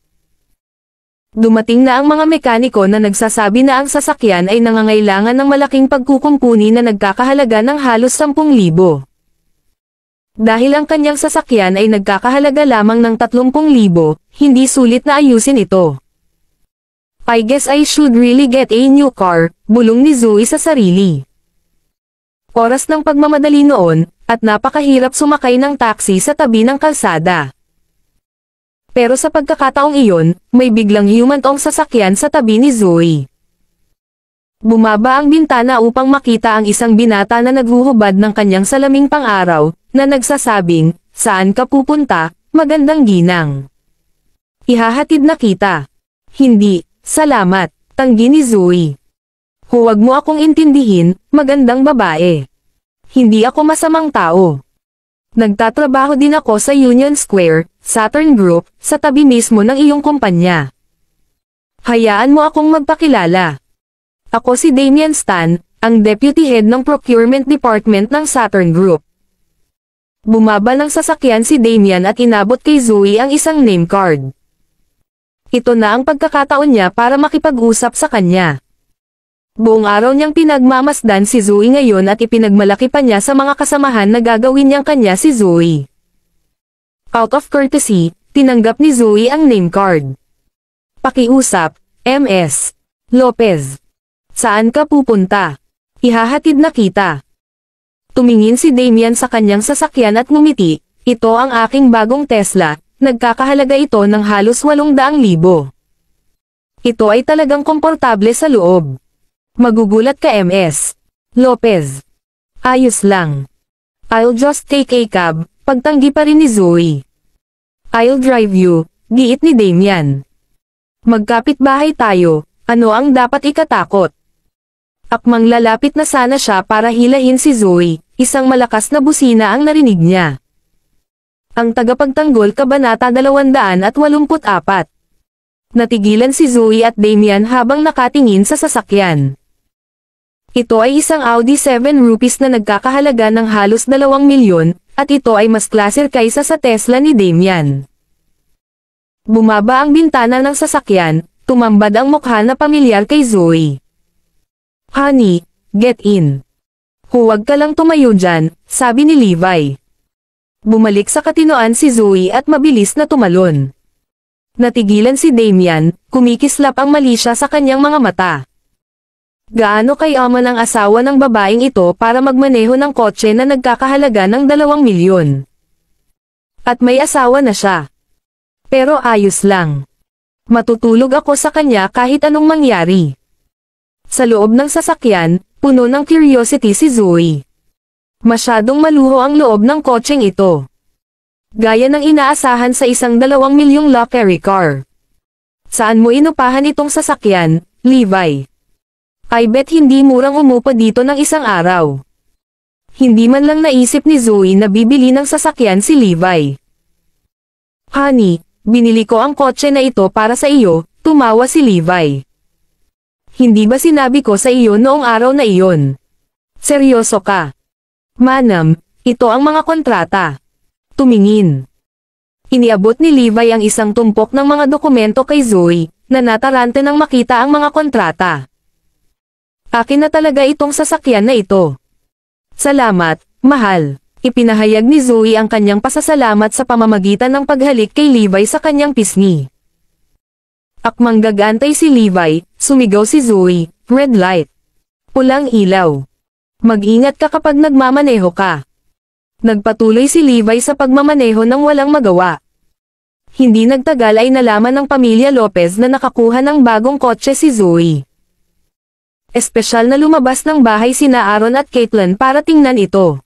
Dumating na ang mga mekaniko na nagsasabi na ang sasakyan ay nangangailangan ng malaking pagkukumpuni na nagkakahalaga ng halos 10,000. Dahil ang kanyang sasakyan ay nagkakahalaga lamang ng 30,000, hindi sulit na ayusin ito. I guess I should really get a new car, bulong ni Zoe sa sarili. Oras ng pagmamadali noon, at napakahirap sumakay ng taxi sa tabi ng kalsada. Pero sa pagkakataong iyon, may biglang humantong sasakyan sa tabi ni Zoe. Bumaba ang bintana upang makita ang isang binata na naghuhubad ng kanyang salaming pang-araw, na nagsasabing, "Saan ka pupunta, magandang ginang? Ihahatid na kita." "Hindi, salamat," tanggi ni Zoe. "Huwag mo akong intindihin, magandang babae. Hindi ako masamang tao. Nagtatrabaho din ako sa Union Square, Saturn Group, sa tabi mismo ng iyong kumpanya. Hayaan mo akong magpakilala. Ako si Damian Stan, ang Deputy Head ng Procurement Department ng Saturn Group." Bumaba ng sasakyan si Damian at inabot kay Zoe ang isang name card. Ito na ang pagkakataon niya para makipag-usap sa kanya. Buong araw niyang pinagmamasdan si Zoe ngayon at ipinagmalaki pa niya sa mga kasamahan na gagawin niyang kanya si Zoe. Out of courtesy, tinanggap ni Zoe ang name card. Pakiusap, MS. Lopez. Saan ka pupunta? Ihahatid na kita. Tumingin si Damian sa kanyang sasakyan at ngumiti, "Ito ang aking bagong Tesla, nagkakahalaga ito ng halos 800,000. Ito ay talagang komportable sa loob. Magugulat ka MS. Lopez. Ayos lang. I'll just take a cab," pagtanggi pa rin ni Zoe. "I'll drive you," giit ni Damian. "Magkapit-bahay tayo, ano ang dapat ikatakot?" Akmang lalapit na sana siya para hilahin si Zoe, isang malakas na busina ang narinig niya. Ang tagapagtanggol Kabanata 284. Natigilan si Zoe at Damian habang nakatingin sa sasakyan. Ito ay isang Audi 7 rupees na nagkakahalaga ng halos 2 milyon, at ito ay mas klaser kaysa sa Tesla ni Damian. Bumaba ang bintana ng sasakyan, tumambad ang mukha na pamilyar kay Zoe. "Honey, get in. Huwag ka lang tumayo dyan," sabi ni Levi. Bumalik sa katinoan si Zoe at mabilis na tumalon. Natigilan si Damian, kumikislap ang mali siya sa kanyang mga mata. Gaano kayaman ang asawa ng babaeng ito para magmaneho ng kotse na nagkakahalaga ng 2 milyon? At may asawa na siya. Pero ayos lang. Matutulog ako sa kanya kahit anong mangyari. Sa loob ng sasakyan, puno ng curiosity si Zoe. Masyadong maluho ang loob ng kotseng ito. Gaya ng inaasahan sa isang 2 milyong luxury car. Saan mo inupahan itong sasakyan, Levi? I bet hindi murang umupa dito ng isang araw. Hindi man lang naisip ni Zoe na bibili ng sasakyan si Levi. Honey, binili ko ang kotse na ito para sa iyo, tumawa si Levi. Hindi ba sinabi ko sa iyo noong araw na iyon? Seryoso ka? Manam, ito ang mga kontrata. Tumingin. Iniabot ni Levi ang isang tumpok ng mga dokumento kay Zoe, na natarante nang makita ang mga kontrata. Akin na talaga itong sasakyan na ito. Salamat, mahal. Ipinahayag ni Zoe ang kanyang pasasalamat sa pamamagitan ng paghalik kay Levi sa kanyang pisngi. Akmang gagantay si Levi, sumigaw si Zoe, red light. Pulang ilaw. Mag-ingat ka kapag nagmamaneho ka. Nagpatuloy si Levi sa pagmamaneho ng walang magawa. Hindi nagtagal ay nalaman ng pamilya Lopez na nakakuha ng bagong kotse si Zoe. Espesyal na lumabas ng bahay sina Aaron at Caitlin para tingnan ito.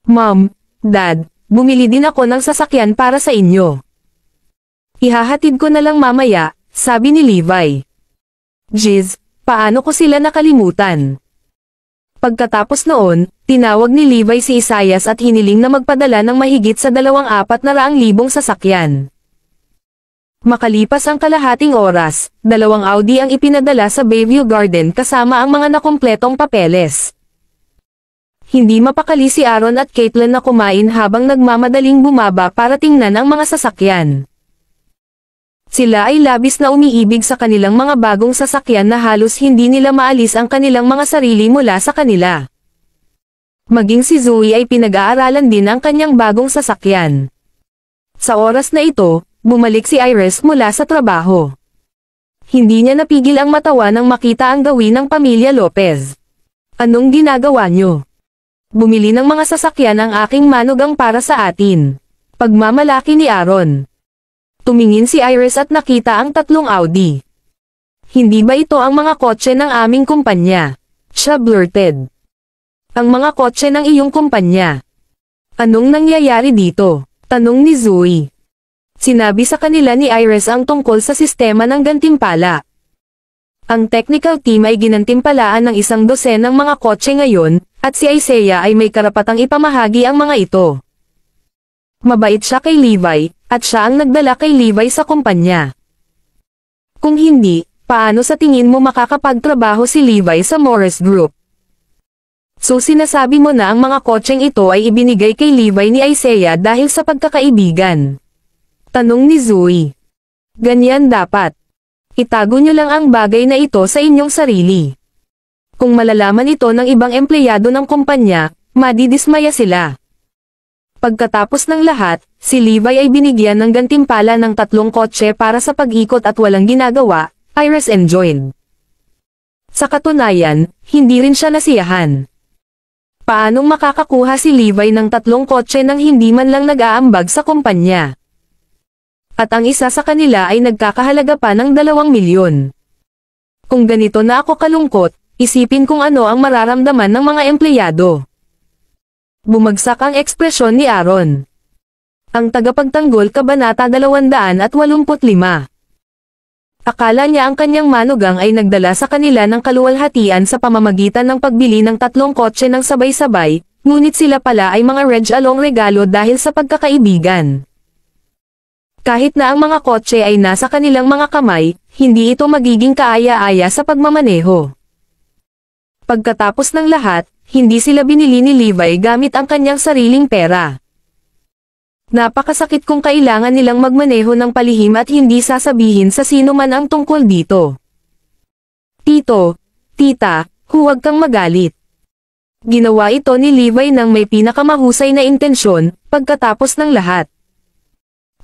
Mom, Dad, bumili din ako ng sasakyan para sa inyo. Ihahatid ko na lang mamaya, sabi ni Levi. Jeez, paano ko sila nakalimutan? Pagkatapos noon, tinawag ni Levi si Isaias at hiniling na magpadala ng mahigit sa 2,400,000 sasakyan. Makalipas ang kalahating oras, 2 Audi ang ipinadala sa Bayview Garden kasama ang mga nakumpletong papeles. Hindi mapakali si Aaron at Caitlin na kumain habang nagmamadaling bumaba para tingnan ang mga sasakyan. Sila ay labis na umiibig sa kanilang mga bagong sasakyan na halos hindi nila maalis ang kanilang mga sarili mula sa kanila. Maging si Zoe ay pinag-aaralan din ang kanyang bagong sasakyan. Sa oras na ito, bumalik si Iris mula sa trabaho. Hindi niya napigil ang matawa nang makita ang gawin ng pamilya Lopez. Anong ginagawa niyo? Bumili ng mga sasakyan ang aking manugang para sa atin. Pagmamalaki ni Aaron. Tumingin si Iris at nakita ang 3 Audi. Hindi ba ito ang mga kotse ng aming kumpanya? Siya blurted. Ang mga kotse ng iyong kumpanya. Anong nangyayari dito? Tanong ni Zoe. Sinabi sa kanila ni Iris ang tungkol sa sistema ng gantimpala. Ang technical team ay ginantimpalaan ng 12 ng mga kotse ngayon, at si Isaiah ay may karapatang ipamahagi ang mga ito. Mabait siya kay Levi, at siya ang nagdala kay Levi sa kumpanya. Kung hindi, paano sa tingin mo makakapagtrabaho si Levi sa Morris Group? So sinasabi mo na ang mga kotseng ito ay ibinigay kay Levi ni Isaiah dahil sa pagkakaibigan? Tanong ni Zoe. Ganyan dapat. Itago nyo lang ang bagay na ito sa inyong sarili. Kung malalaman ito ng ibang empleyado ng kumpanya, madidismaya sila. Pagkatapos ng lahat, si Levi ay binigyan ng gantimpala ng 3 kotse para sa pag-ikot at walang ginagawa. Iris enjoyed. Sa katunayan, hindi rin siya nasiyahan. Paanong makakakuha si Levi ng 3 kotse nang hindi man lang nag-aambag sa kumpanya? At ang isa sa kanila ay nagkakahalaga pa ng 2 milyon. Kung ganito na ako kalungkot, isipin kung ano ang mararamdaman ng mga empleyado. Bumagsak ang ekspresyon ni Aaron. Ang tagapagtanggol Kabanata 285. Akala niya ang kanyang manugang ay nagdala sa kanila ng kaluwalhatian sa pamamagitan ng pagbili ng 3 kotse ng sabay-sabay, ngunit sila pala ay mga reg-along regalo dahil sa pagkakaibigan. Kahit na ang mga kotse ay nasa kanilang mga kamay, hindi ito magiging kaaya-aya sa pagmamaneho. Pagkatapos ng lahat, hindi sila binili ni Levi gamit ang kanyang sariling pera. Napakasakit kung kailangan nilang magmaneho ng palihim at hindi sasabihin sa sino man ang tungkol dito. Tito, tita, huwag kang magalit. Ginawa ito ni Levi nang may pinakamahusay na intensyon, pagkatapos ng lahat.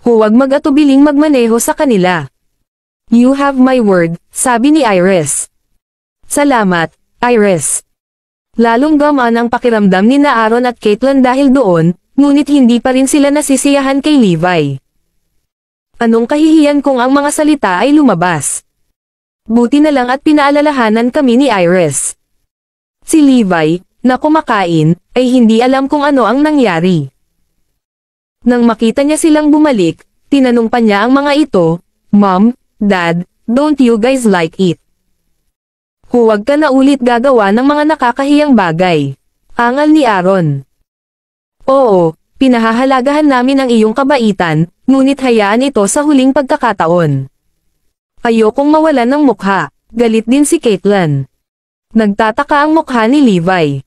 Huwag mag-atubiling magmaneho sa kanila. You have my word, sabi ni Iris. Salamat, Iris. Lalong gamaan ang pakiramdam ni na Aaron at Caitlyn dahil doon, ngunit hindi pa rin sila nasisiyahan kay Levi. Anong kahihiyan kung ang mga salita ay lumabas? Buti na lang at pinaalalahanan kami ni Iris. Si Levi, na kumakain, ay hindi alam kung ano ang nangyari. Nang makita niya silang bumalik, tinanong pa niya ang mga ito, Mom, Dad, don't you guys like it? Huwag ka na ulit gagawa ng mga nakakahiyang bagay. Angal ni Aaron. Oo, pinahahalagahan namin ang iyong kabaitan, ngunit hayaan ito sa huling pagkakataon. Ayokong mawalan ng mukha, galit din si Caitlyn. Nagtataka ang mukha ni Levi.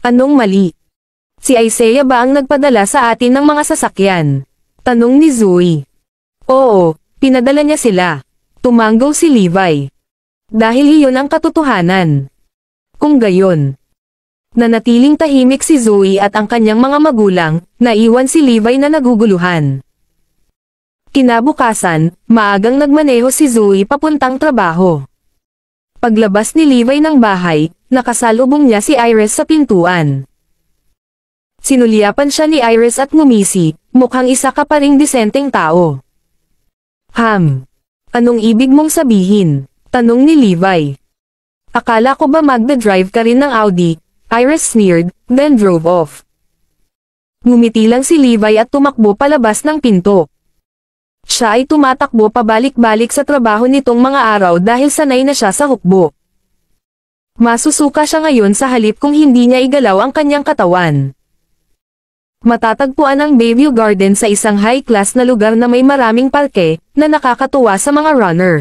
Anong mali? Si Isaiah ba ang nagpadala sa atin ng mga sasakyan? Tanong ni Zoe. Oo, pinadala niya sila. Tumanggaw si Levi. Dahil iyon ang katotohanan. Kung gayon. Nanatiling tahimik si Zoe at ang kanyang mga magulang, naiwan si Levi na naguguluhan. Kinabukasan, maagang nagmaneho si Zoe papuntang trabaho. Paglabas ni Levi ng bahay, nakasalubong niya si Iris sa pintuan. Sinuliapan siya ni Iris at ngumisi, mukhang isa ka pa ring disenteng tao. Anong ibig mong sabihin? Tanong ni Levi. Akala ko ba magda-drive ka rin ng Audi? Iris sneered, then drove off. Ngumiti lang si Levi at tumakbo palabas ng pinto. Siya ay tumatakbo pabalik-balik sa trabaho nitong mga araw dahil sanay na siya sa hukbo. Masusuka siya ngayon sa halip kung hindi niya igalaw ang kanyang katawan. Matatagpuan ang Bayview Garden sa isang high-class na lugar na may maraming parke, na nakakatuwa sa mga runner.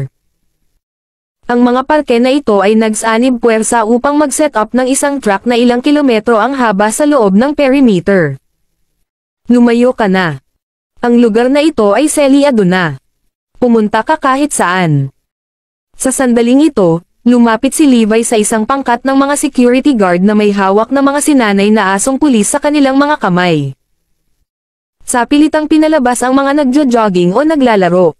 Ang mga parke na ito ay nagsanib puwersa upang mag-set up ng isang track na ilang kilometro ang haba sa loob ng perimeter. Lumayo ka na. Ang lugar na ito ay selyado na. Pumunta ka kahit saan. Sa sandaling ito, lumapit si Levi sa isang pangkat ng mga security guard na may hawak na mga sinanay na asong pulis sa kanilang mga kamay. Sa pilitang pinalabas ang mga nagjo-jogging o naglalaro.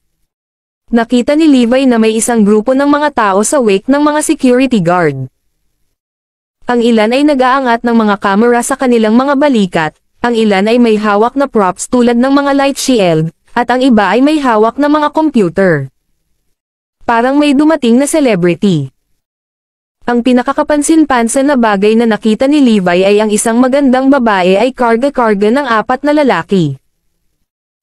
Nakita ni Levi na may isang grupo ng mga tao sa wake ng mga security guard. Ang ilan ay nag-aangat ng mga kamera sa kanilang mga balikat, ang ilan ay may hawak na props tulad ng mga light shield, at ang iba ay may hawak na mga computer. Parang may dumating na celebrity. Ang pinakakapansin-pansin na bagay na nakita ni Levi ay ang isang magandang babae ay karga-karga ng 4 na lalaki.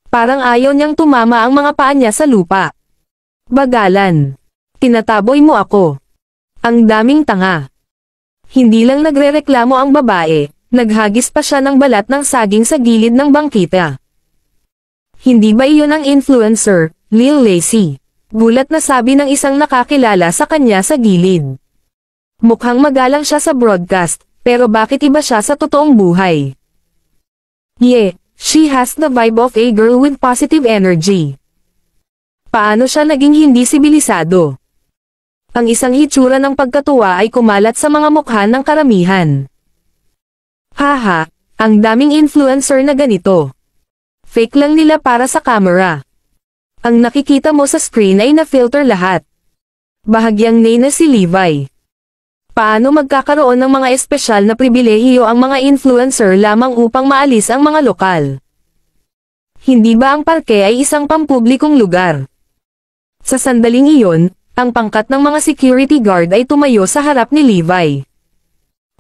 Parang ayaw niyang tumama ang mga paa niya sa lupa. Bagalan. Tinataboy mo ako. Ang daming tanga. Hindi lang nagrereklamo ang babae, naghagis pa siya ng balat ng saging sa gilid ng bangkita. Hindi ba iyon ang influencer, Lil Lacy? Gulat na sabi ng isang nakakilala sa kanya sa gilid. Mukhang magalang siya sa broadcast, pero bakit iba siya sa totoong buhay? Yeah, she has the vibe of a girl with positive energy. Paano siya naging hindi sibilisado? Ang isang hitsura ng pagkatuwa ay kumalat sa mga mukha ng karamihan. Haha, ang daming influencer na ganito. Fake lang nila para sa camera. Ang nakikita mo sa screen ay na-filter lahat. Bahagyang nay na si Levi. Paano magkakaroon ng mga espesyal na pribilehiyo ang mga influencer lamang upang maalis ang mga lokal? Hindi ba ang parke ay isang pampublikong lugar? Sa sandaling iyon, ang pangkat ng mga security guard ay tumayo sa harap ni Levi.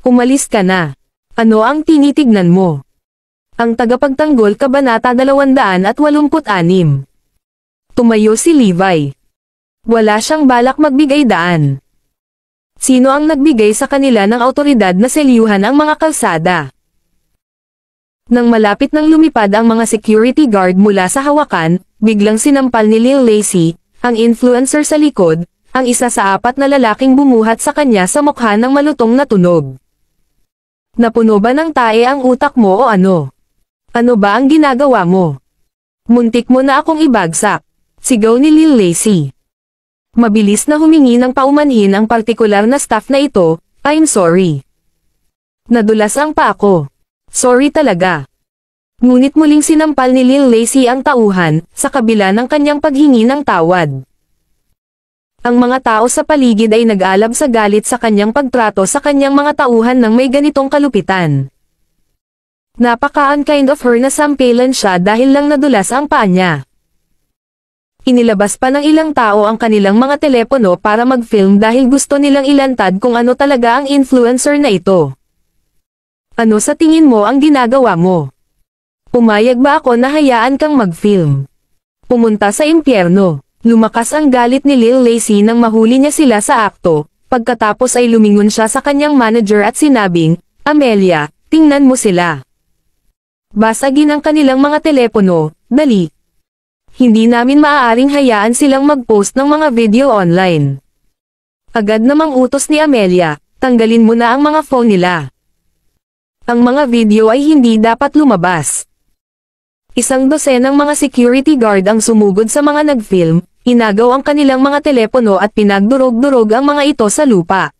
Umalis ka na. Ano ang tinitignan mo? Ang tagapagtanggol Kabanata 286. Tumayo si Levi. Wala siyang balak magbigay daan. Sino ang nagbigay sa kanila ng awtoridad na selyuhan ang mga kalsada? Nang malapit nang lumipad ang mga security guard mula sa hawakan, biglang sinampal ni Lil Lacy, ang influencer sa likod, ang isa sa 4 na lalaking bumuhat sa kanya sa mukha ng malutong na tunog. Napuno ba ng tae ang utak mo o ano? Ano ba ang ginagawa mo? Muntik mo na akong ibagsak. Sigaw ni Lil Lacy. Mabilis na humingi ng paumanhin ang partikular na staff na ito, I'm sorry. Nadulas ang paa ko. Sorry talaga. Ngunit muling sinampal ni Lil Lacy ang tauhan, sa kabila ng kanyang paghingi ng tawad. Ang mga tao sa paligid ay nag-alab sa galit sa kanyang pagtrato sa kanyang mga tauhan ng may ganitong kalupitan. Napaka-unkind of her na sampelan siya dahil lang nadulas ang paa niya. Inilabas pa ng ilang tao ang kanilang mga telepono para mag-film dahil gusto nilang ilantad kung ano talaga ang influencer na ito. Ano sa tingin mo ang ginagawa mo? Pumayag ba ako na hayaan kang mag-film? Pumunta sa impyerno. Lumakas ang galit ni Lil Lacy nang mahuli niya sila sa akto, pagkatapos ay lumingon siya sa kanyang manager at sinabing, Amelia, tingnan mo sila. Basagin ang kanilang mga telepono, dali. Hindi namin maaaring hayaan silang mag-post ng mga video online. Agad namang utos ni Amelia, tanggalin mo na ang mga phone nila. Ang mga video ay hindi dapat lumabas. Isang dosenang mga security guard ang sumugod sa mga nag-film, inagaw ang kanilang mga telepono at pinagdurog-durog ang mga ito sa lupa.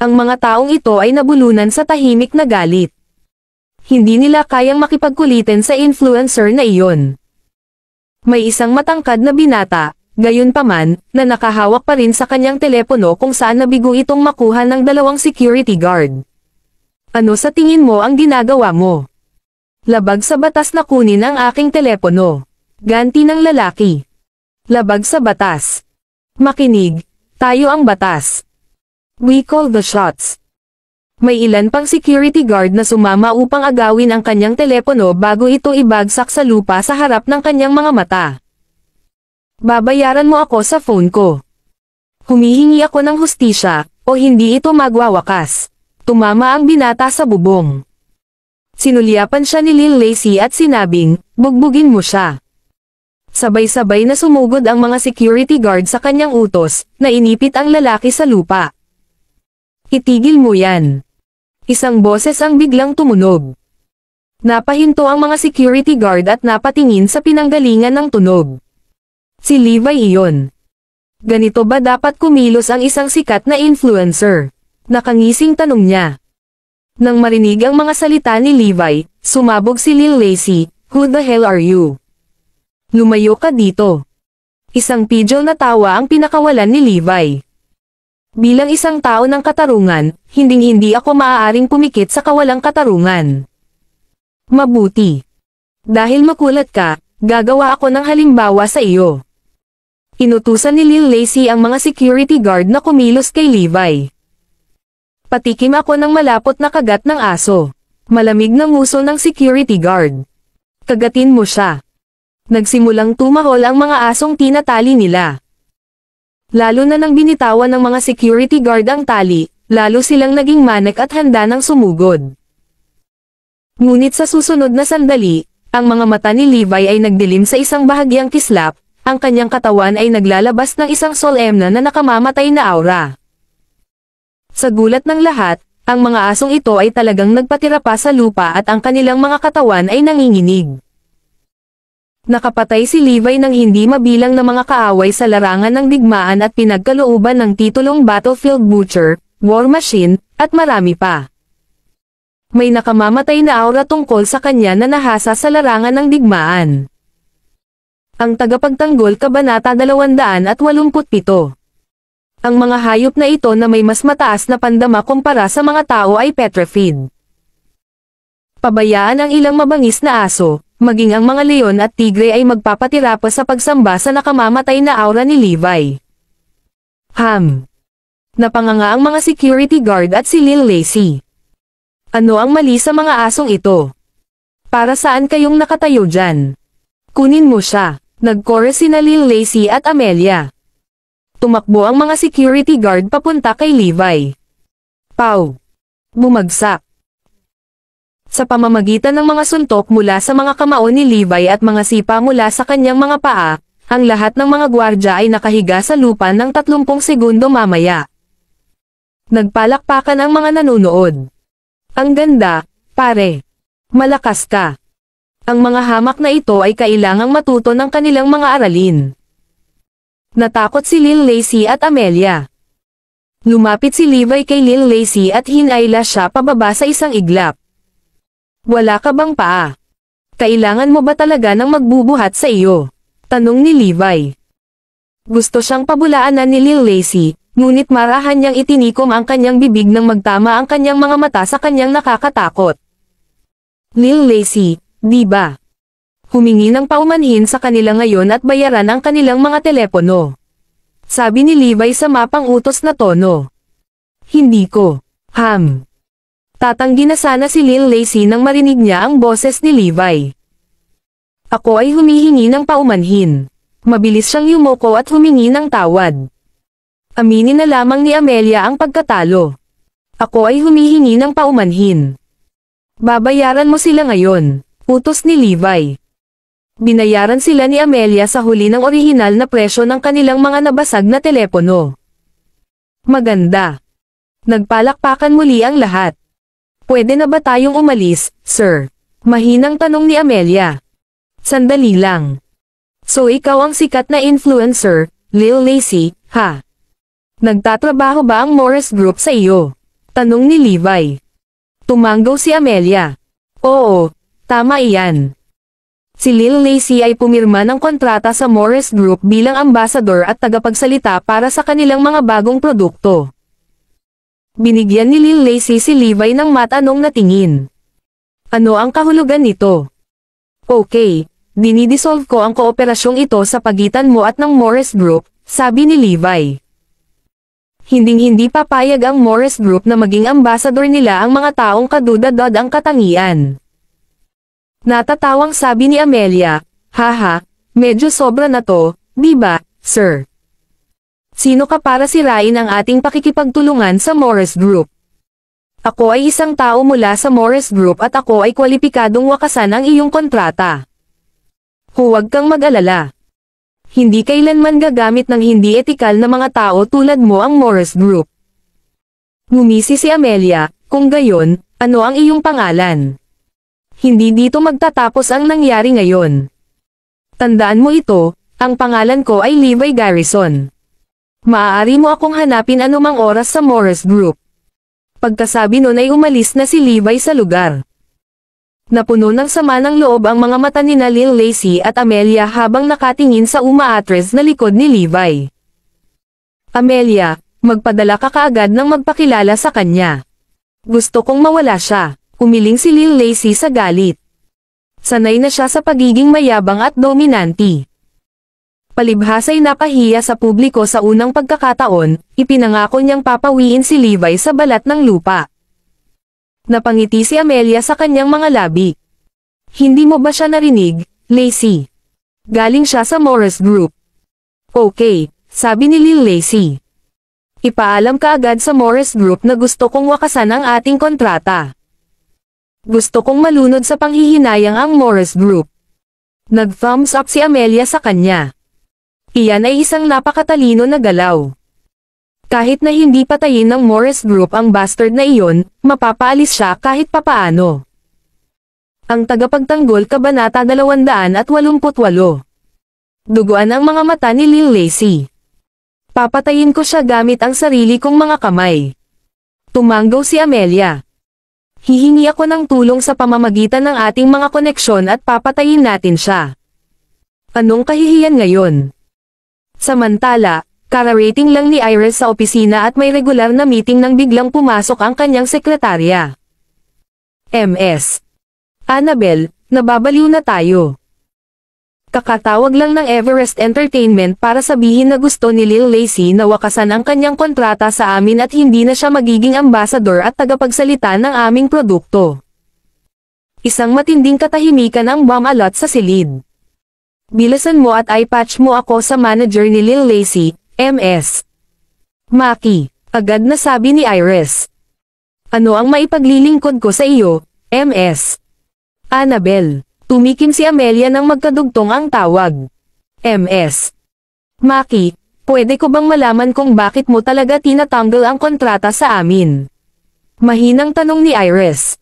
Ang mga taong ito ay nabulunan sa tahimik na galit. Hindi nila kayang makipagkulitin sa influencer na iyon. May isang matangkad na binata, gayunpaman, na nakahawak pa rin sa kanyang telepono kung saan nabigo itong makuha ng dalawang security guard. Ano sa tingin mo ang ginagawa mo? Labag sa batas na kunin ang aking telepono. Ganti ng lalaki. Labag sa batas. Makinig, tayo ang batas. We call the shots. May ilan pang security guard na sumama upang agawin ang kanyang telepono bago ito ibagsak sa lupa sa harap ng kanyang mga mata. Babayaran mo ako sa phone ko. Humihingi ako ng hustisya, o hindi ito magwawakas. Tumama ang binata sa bubong. Sinulyapan siya ni Lil Lacy at sinabing, bugbugin mo siya. Sabay-sabay na sumugod ang mga security guard sa kanyang utos, na inipit ang lalaki sa lupa. Itigil mo yan. Isang boses ang biglang tumunog. Napahinto ang mga security guard at napatingin sa pinanggalingan ng tunog. Si Levi iyon. Ganito ba dapat kumilos ang isang sikat na influencer? Nakangising tanong niya. Nang marinig ang mga salita ni Levi, sumabog si Lil Lacy, who the hell are you? Lumayo ka dito. Isang pidgel na tawa ang pinakawalan ni Levi. Bilang isang tao ng katarungan, hinding-hindi ako maaaring pumikit sa kawalang katarungan. Mabuti. Dahil makulat ka, gagawa ako ng halimbawa sa iyo. Inutusan ni Lil Lacy ang mga security guard na kumilos kay Levi. Patikim ako ng malapot na kagat ng aso. Malamig na nguso ng security guard. Kagatin mo siya. Nagsimulang tumahol ang mga asong tinatali nila. Lalo na nang binitawan ng mga security guard ang tali, lalo silang naging manek at handa ng sumugod. Ngunit sa susunod na sandali, ang mga mata ni Levi ay nagdilim sa isang bahagyang kislap, ang kanyang katawan ay naglalabas ng isang solemna na nakamamatay na aura. Sa gulat ng lahat, ang mga asong ito ay talagang nagpatira pa sa lupa at ang kanilang mga katawan ay nanginginig. Nakapatay si Levi ng hindi mabilang na mga kaaway sa larangan ng digmaan at pinagkalooban ng titulong Battlefield Butcher, War Machine, at marami pa. May nakamamatay na aura tungkol sa kanya na nahasa sa larangan ng digmaan. Ang tagapagtanggol Kabanata 287. Ang mga hayop na ito na may mas mataas na pandama kumpara sa mga tao ay petrified. Pabayaan ang ilang mabangis na aso, maging ang mga leon at tigre ay magpapatira pa sa pagsamba sa nakamamatay na aura ni Levi. Napanganga ang mga security guard at si Lil Lacy. Ano ang mali sa mga asong ito? Para saan kayong nakatayo dyan? Kunin mo siya. Nag-chorus sina Lil Lacy at Amelia. Tumakbo ang mga security guard papunta kay Levi. Pow! Bumagsak. Sa pamamagitan ng mga suntok mula sa mga kamao ni Levi at mga sipa mula sa kanyang mga paa, ang lahat ng mga gwardya ay nakahiga sa lupa ng 30 segundo mamaya. Nagpalakpakan ang mga nanonood. Ang ganda, pare. Malakas ka. Ang mga hamak na ito ay kailangang matuto ng kanilang mga aralin. Natakot si Lil Lacy at Amelia. Lumapit si Levi kay Lil Lacy at hinayla siya pababa sa isang iglap. Wala ka bang paa? Kailangan mo ba talaga ng magbubuhat sa iyo? Tanong ni Levi. Gusto siyang pabulaanan ni Lil Lacy, ngunit marahan niyang itinikom ang kanyang bibig nang magtama ang kanyang mga mata sa kanyang nakakatakot. Lil Lacy, di ba? Humingi ng paumanhin sa kanila ngayon at bayaran ang kanilang mga telepono. Sabi ni Levi sa mapang utos na tono. Hindi ko. Tatanggi na sana si Lil Lacy nang marinig niya ang boses ni Levi. Ako ay humihingi ng paumanhin. Mabilis siyang yumuko at humingi ng tawad. Aminin na lamang ni Amelia ang pagkatalo. Ako ay humihingi ng paumanhin. Babayaran mo sila ngayon, utos ni Levi. Binayaran sila ni Amelia sa huli ng orihinal na presyo ng kanilang mga nabasag na telepono. Maganda. Nagpalakpakan muli ang lahat. Pwede na ba tayong umalis, sir? Mahinang tanong ni Amelia. Sandali lang. So ikaw ang sikat na influencer, Lil Lacy, ha? Nagtatrabaho ba ang Morris Group sa iyo? Tanong ni Levi. Tumanggaw si Amelia. Oo, tama iyan. Si Lil Lacy ay pumirma ng kontrata sa Morris Group bilang ambassador at tagapagsalita para sa kanilang mga bagong produkto. Binigyan ni Lil Lacy si Levi ng matanong na tingin. Ano ang kahulugan nito? Okay. Dinidissolve ko ang kooperasyong ito sa pagitan mo at ng Morris Group, sabi ni Levi. Hinding-hindi papayag ang Morris Group na maging ambassador nila ang mga taong kadudad-dad ang katangian. Natatawang sabi ni Amelia, haha, medyo sobra na to, di ba, sir? Sino ka para sirain ang ating pakikipagtulungan sa Morris Group? Ako ay isang tao mula sa Morris Group at ako ay kwalipikadong wakasan ang iyong kontrata. Huwag kang mag-alala. Hindi kailanman gagamit ng hindi etikal na mga tao tulad mo ang Morris Group. Ngumisi si Amelia, kung gayon, ano ang iyong pangalan? Hindi dito magtatapos ang nangyari ngayon. Tandaan mo ito, ang pangalan ko ay Levi Garrison. Maaari mo akong hanapin anumang oras sa Morris Group. Pagkasabi nun ay umalis na si Levi sa lugar. Napuno ng sama ng loob ang mga mata ni Lil Lacy at Amelia habang nakatingin sa umaatres na likod ni Levi. Amelia, magpadala ka kaagad ng magpakilala sa kanya. Gusto kong mawala siya, umiling si Lil Lacy sa galit. Sanay na siya sa pagiging mayabang at dominante. Palibhasa'y napahiya sa publiko sa unang pagkakataon, ipinangako niyang papawiin si Levi sa balat ng lupa. Napangiti si Amelia sa kanyang mga labi. Hindi mo ba siya narinig, Lacy? Galing siya sa Morris Group. Okay, sabi ni Lil Lacy. Ipaalam ka agad sa Morris Group na gusto kong wakasan ang ating kontrata. Gusto kong malunod sa panghihinayang ang Morris Group. Nag-thumbs up si Amelia sa kanya. Iyan ay isang napakatalino na galaw. Kahit na hindi patayin ng Morris Group ang bastard na iyon, mapapaalis siya kahit papaano. Ang tagapagtanggol Kabanata 288. Duguan ang mga mata ni Lil Lacy. Papatayin ko siya gamit ang sarili kong mga kamay. Tumanggaw si Amelia. Hihingi ako ng tulong sa pamamagitan ng ating mga koneksyon at papatayin natin siya. Anong kahihiyan ngayon? Samantala, kararating lang ni Iris sa opisina at may regular na meeting nang biglang pumasok ang kanyang sekretarya. MS. Annabel, nababaliw na tayo. Kakatawag lang ng Everest Entertainment para sabihin na gusto ni Lil Lacy na wakasan ang kanyang kontrata sa amin at hindi na siya magiging ambassador at tagapagsalita ng aming produkto. Isang matinding katahimikan ang bumalot sa silid. Bilasan mo at i-patch mo ako sa manager ni Lil Lacy, MS. Maki, agad na sabi ni Iris. Ano ang maipaglilingkod ko sa iyo, MS? Annabel. Tumikim si Amelia nang magkadugtong ang tawag. MS. Maki, pwede ko bang malaman kung bakit mo talaga tinatanggal ang kontrata sa amin? Mahinang tanong ni Iris.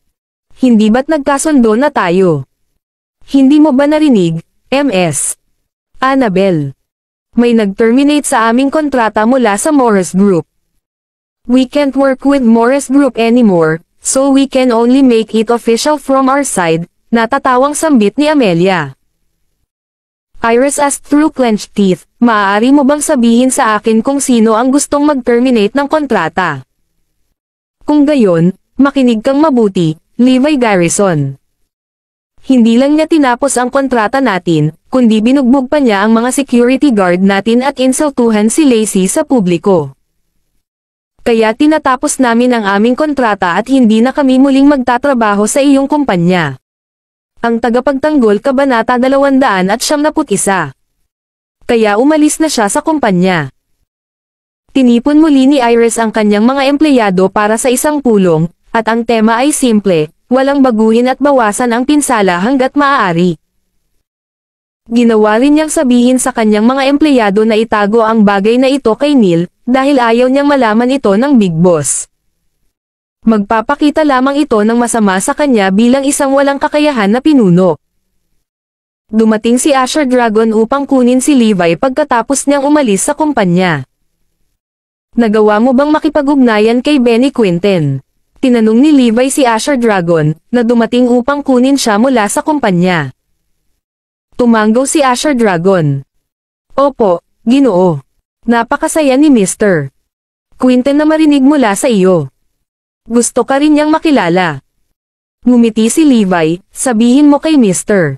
Hindi ba't nagkasundo na tayo? Hindi mo ba narinig, MS? Annabel. May nag-terminate sa aming kontrata mula sa Morris Group. We can't work with Morris Group anymore, so we can only make it official from our side, Natatawang sambit ni Amelia. Iris asked through clenched teeth, maaari mo bang sabihin sa akin kung sino ang gustong mag-terminate ng kontrata? Kung gayon, makinig kang mabuti, Levi Garrison. Hindi lang niya tinapos ang kontrata natin, kundi binugbog pa niya ang mga security guard natin at insultuhan si Lacey sa publiko. Kaya tinatapos namin ang aming kontrata at hindi na kami muling magtatrabaho sa iyong kumpanya. Ang tagapagtanggol Kabanata 271. Kaya umalis na siya sa kumpanya. Tinipon muli ni Iris ang kanyang mga empleyado para sa isang pulong, at ang tema ay simple, walang baguhin at bawasan ang pinsala hanggat maaari. Ginawa rin niyang sabihin sa kanyang mga empleyado na itago ang bagay na ito kay Neil, dahil ayaw niyang malaman ito ng Big Boss. Magpapakita lamang ito ng masama sa kanya bilang isang walang kakayahan na pinuno. Dumating si Asher Dragon upang kunin si Levi pagkatapos niyang umalis sa kumpanya. Nagawa mo bang makipag-ugnayan kay Benny Quinten? Tinanong ni Levi si Asher Dragon, na dumating upang kunin siya mula sa kumpanya. Tumanggo si Asher Dragon. Opo, Ginoo. Napakasaya ni Mr. Quinten na marinig mula sa iyo. Gusto ka rin niyang makilala. Ngumiti si Levi, sabihin mo kay Mr.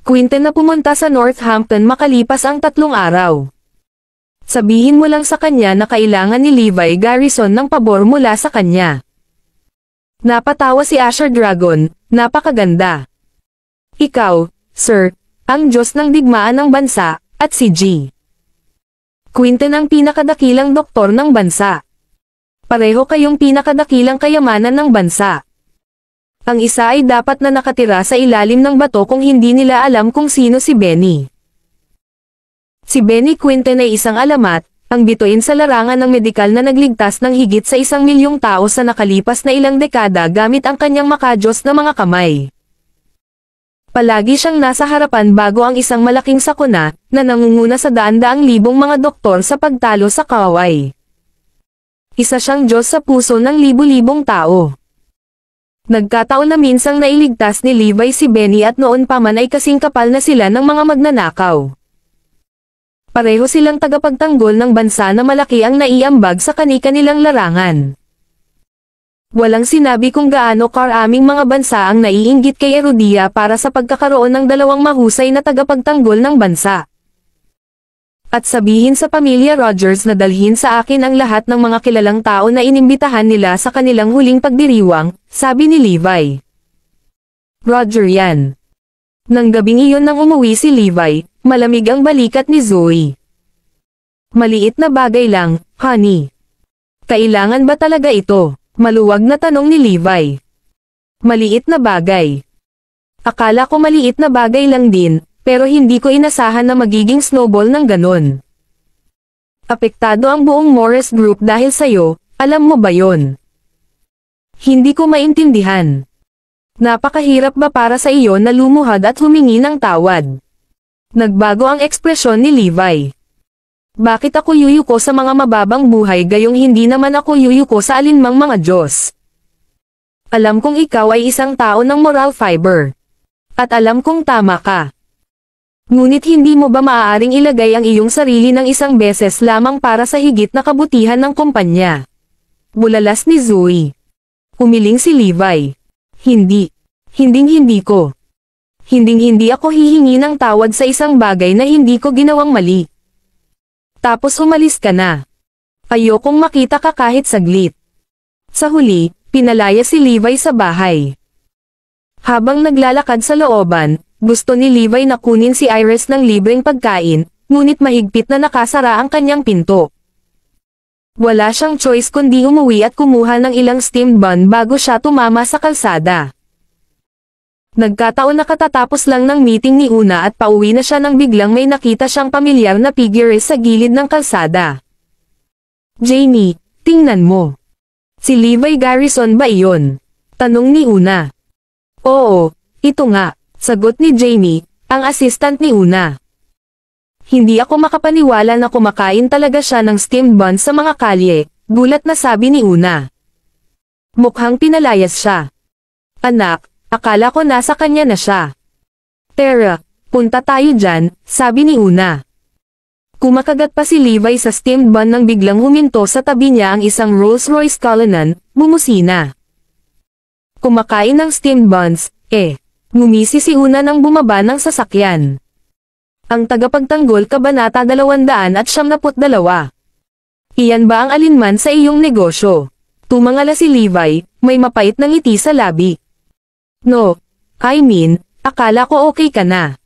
Quinten na pumunta sa Northampton makalipas ang 3 araw. Sabihin mo lang sa kanya na kailangan ni Levi Garrison ng pabor mula sa kanya. Napatawa si Asher Dragon, napakaganda. Ikaw, sir, ang Diyos ng digmaan ng bansa, at si G. Quinten ang pinakadakilang doktor ng bansa. Pareho kayong pinakadakilang kayamanan ng bansa. Ang isa ay dapat na nakatira sa ilalim ng bato kung hindi nila alam kung sino si Benny. Si Benny Quinten ay isang alamat, ang bituin sa larangan ng medikal na nagligtas ng higit sa 1 milyong tao sa nakalipas na ilang dekada gamit ang kanyang makajos na mga kamay. Palagi siyang nasa harapan bago ang isang malaking sakuna, na nangunguna sa daan-daang libong mga doktor sa pagtalo sa kaaway. Isa siyang Diyos sa puso ng libu-libong tao. Nagkataon na minsang nailigtas ni Levi si Benny at noon pa man ay kasing kapal na sila ng mga magnanakaw. Pareho silang tagapagtanggol ng bansa na malaki ang naiambag sa kani-kanilang larangan. Walang sinabi kung gaano karaming mga bansa ang naiinggit kay Erodia para sa pagkakaroon ng 2 mahusay na tagapagtanggol ng bansa. At sabihin sa pamilya Rogers na dalhin sa akin ang lahat ng mga kilalang tao na inimbitahan nila sa kanilang huling pagdiriwang, sabi ni Levi. Roger yan. Nang gabing iyon nang umuwi si Levi, malamig ang balikat ni Zoe. Maliit na bagay lang, honey. Kailangan ba talaga ito? Maluwag na tanong ni Levi. Maliit na bagay. Akala ko maliit na bagay lang din, pero hindi ko inasahan na magiging snowball ng ganon. Apektado ang buong Morris Group dahil sayo, alam mo ba yon? Hindi ko maintindihan. Napakahirap ba para sa iyo na lumuhad at humingi ng tawad? Nagbago ang ekspresyon ni Levi. Bakit ako yuyuko sa mga mababang buhay gayong hindi naman ako yuyuko sa alinmang mga Diyos? Alam kong ikaw ay isang tao ng moral fiber. At alam kong tama ka. Ngunit hindi mo ba maaaring ilagay ang iyong sarili ng isang beses lamang para sa higit na kabutihan ng kumpanya? Bulalas ni Zoe. Umiling si Levi. Hindi. Hinding-hindi ko. Hinding-hindi ako hihingi ng tawad sa isang bagay na hindi ko ginawang mali. Tapos umalis ka na. Ayokong makita ka kahit saglit. Sa huli, pinalaya si Levi sa bahay. Habang naglalakad sa looban, gusto ni Levi na kunin si Iris ng libreng pagkain, ngunit mahigpit na nakasara ang kanyang pinto. Wala siyang choice kundi umuwi at kumuha ng ilang steamed bun bago siya tumama sa kalsada. Nagkataon na katatapos lang ng meeting ni Una at pauwi na siya nang biglang may nakita siyang pamilyar na figure sa gilid ng kalsada. Jamie, tingnan mo. Si Levi Garrison ba iyon? Tanong ni Una. Oo, ito nga, sagot ni Jamie, ang assistant ni Una. Hindi ako makapaniwala na kumakain talaga siya ng steamed buns sa mga kalye, gulat na sabi ni Una. Mukhang pinalayas siya. Anak, Akala ko nasa kanya na siya. Tara, punta tayo dyan, sabi ni Una. Kumakagat pa si Levi sa steamed bun nang biglang huminto sa tabi niya ang isang Rolls-Royce Cullinan, bumusina. Kumakain ng steamed buns, ngumisi si Una nang bumaba ng sasakyan. Ang tagapagtanggol Kabanata 272. Iyan ba ang alinman sa iyong negosyo? Tumangala si Levi, may mapait na ngiti sa labi. No, I mean, akala ko okay ka na.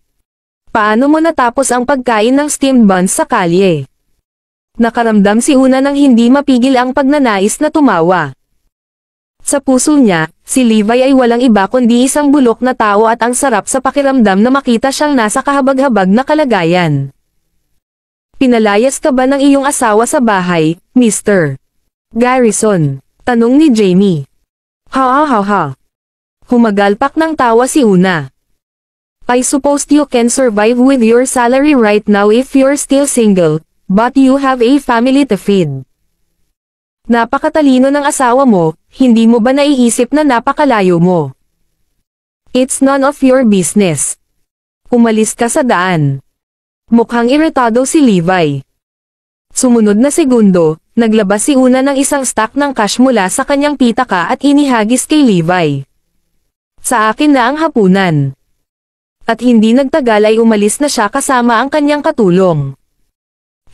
Paano mo natapos ang pagkain ng steamed buns sa kalye? Nakaramdam si Una nang hindi mapigil ang pagnanais na tumawa. Sa puso niya, si Levi ay walang iba kundi isang bulok na tao at ang sarap sa pakiramdam na makita siyang nasa kahabag-habag na kalagayan. Pinalayas ka ba ng iyong asawa sa bahay, Mr. Garrison? Tanong ni Jamie. Ha. Humagalpak ng tawa si Una. I suppose you can survive with your salary right now if you're still single, but you have a family to feed. Napakatalino ng asawa mo, hindi mo ba naiisip na napakalayo mo? It's none of your business. Umalis ka sa daan. Mukhang iritado si Levi. Sumunod na segundo, naglabas si Una ng isang stack ng cash mula sa kanyang pitaka at inihagis kay Levi. Sa akin na ang hapunan. At hindi nagtagal ay umalis na siya kasama ang kanyang katulong.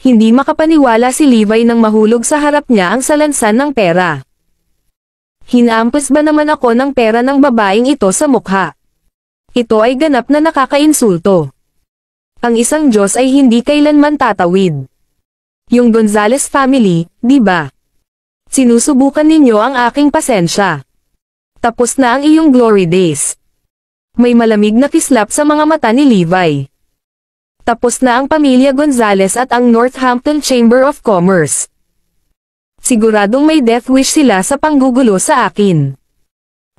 Hindi makapaniwala si Levi nang mahulog sa harap niya ang salansan ng pera. Hinampas ba naman ako ng pera ng babaeng ito sa mukha? Ito ay ganap na nakakainsulto. Ang isang Diyos ay hindi kailanman tatawid. Yung Gonzales family, di ba? Sinusubukan ninyo ang aking pasensya. Tapos na ang iyong glory days. May malamig na kislap sa mga mata ni Levi. Tapos na ang pamilya Gonzales at ang Northampton Chamber of Commerce. Siguradong may death wish sila sa panggugulo sa akin.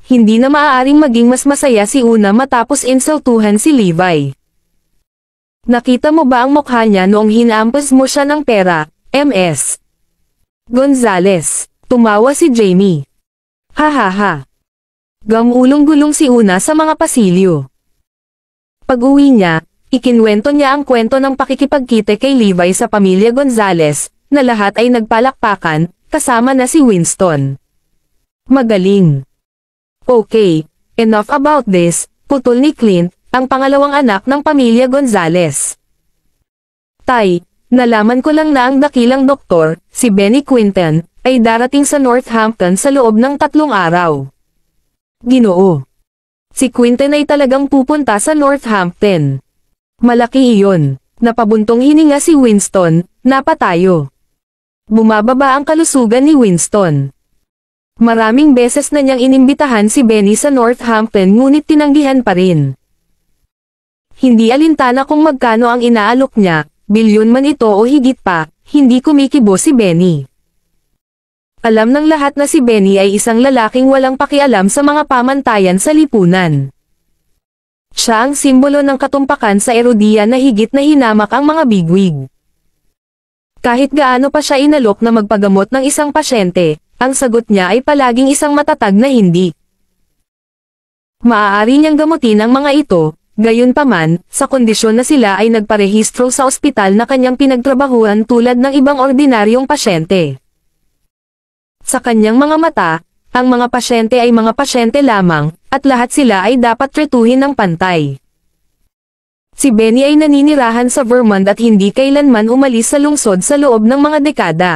Hindi na maaaring maging mas masaya si Una matapos insultuhan si Levi. Nakita mo ba ang mukha niya noong hinampas mo siya ng pera, Ms. Gonzales? Tumawa si Jamie. Ha. Gamulong-gulong si Una sa mga pasilyo. Pag-uwi niya, ikinwento niya ang kwento ng pakikipagkite kay Levi sa pamilya Gonzales, na lahat ay nagpalakpakan, kasama na si Winston. Magaling. Okay, enough about this, putol ni Clint, ang pangalawang anak ng pamilya Gonzales. Tay, nalaman ko lang na ang dakilang doktor, si Benny Quinton, ay darating sa Northampton sa loob ng 3 araw. Ginoo. Si Quinton ay talagang pupunta sa Northampton. Malaki iyon. Napabuntong hininga si Winston, napatayo. Bumababa ang kalusugan ni Winston. Maraming beses na niyang inimbitahan si Benny sa Northampton ngunit tinanggihan pa rin. Hindi alintana kung magkano ang inaalok niya, bilyon man ito o higit pa, hindi kumikibo si Benny. Alam ng lahat na si Benny ay isang lalaking walang pakialam sa mga pamantayan sa lipunan. Siya ang simbolo ng katumpakan sa erodiya na higit na hinamak ang mga bigwig. Kahit gaano pa siya inalok na magpagamot ng isang pasyente, ang sagot niya ay palaging isang matatag na hindi. Maaari niyang gamutin ang mga ito, gayunpaman, sa kondisyon na sila ay nagparehistro sa ospital na kanyang pinagtrabahuan tulad ng ibang ordinaryong pasyente. Sa kanyang mga mata, ang mga pasyente ay mga pasyente lamang, at lahat sila ay dapat tretuhin ng pantay. Si Benny ay naninirahan sa Vermont at hindi kailanman umalis sa lungsod sa loob ng mga dekada.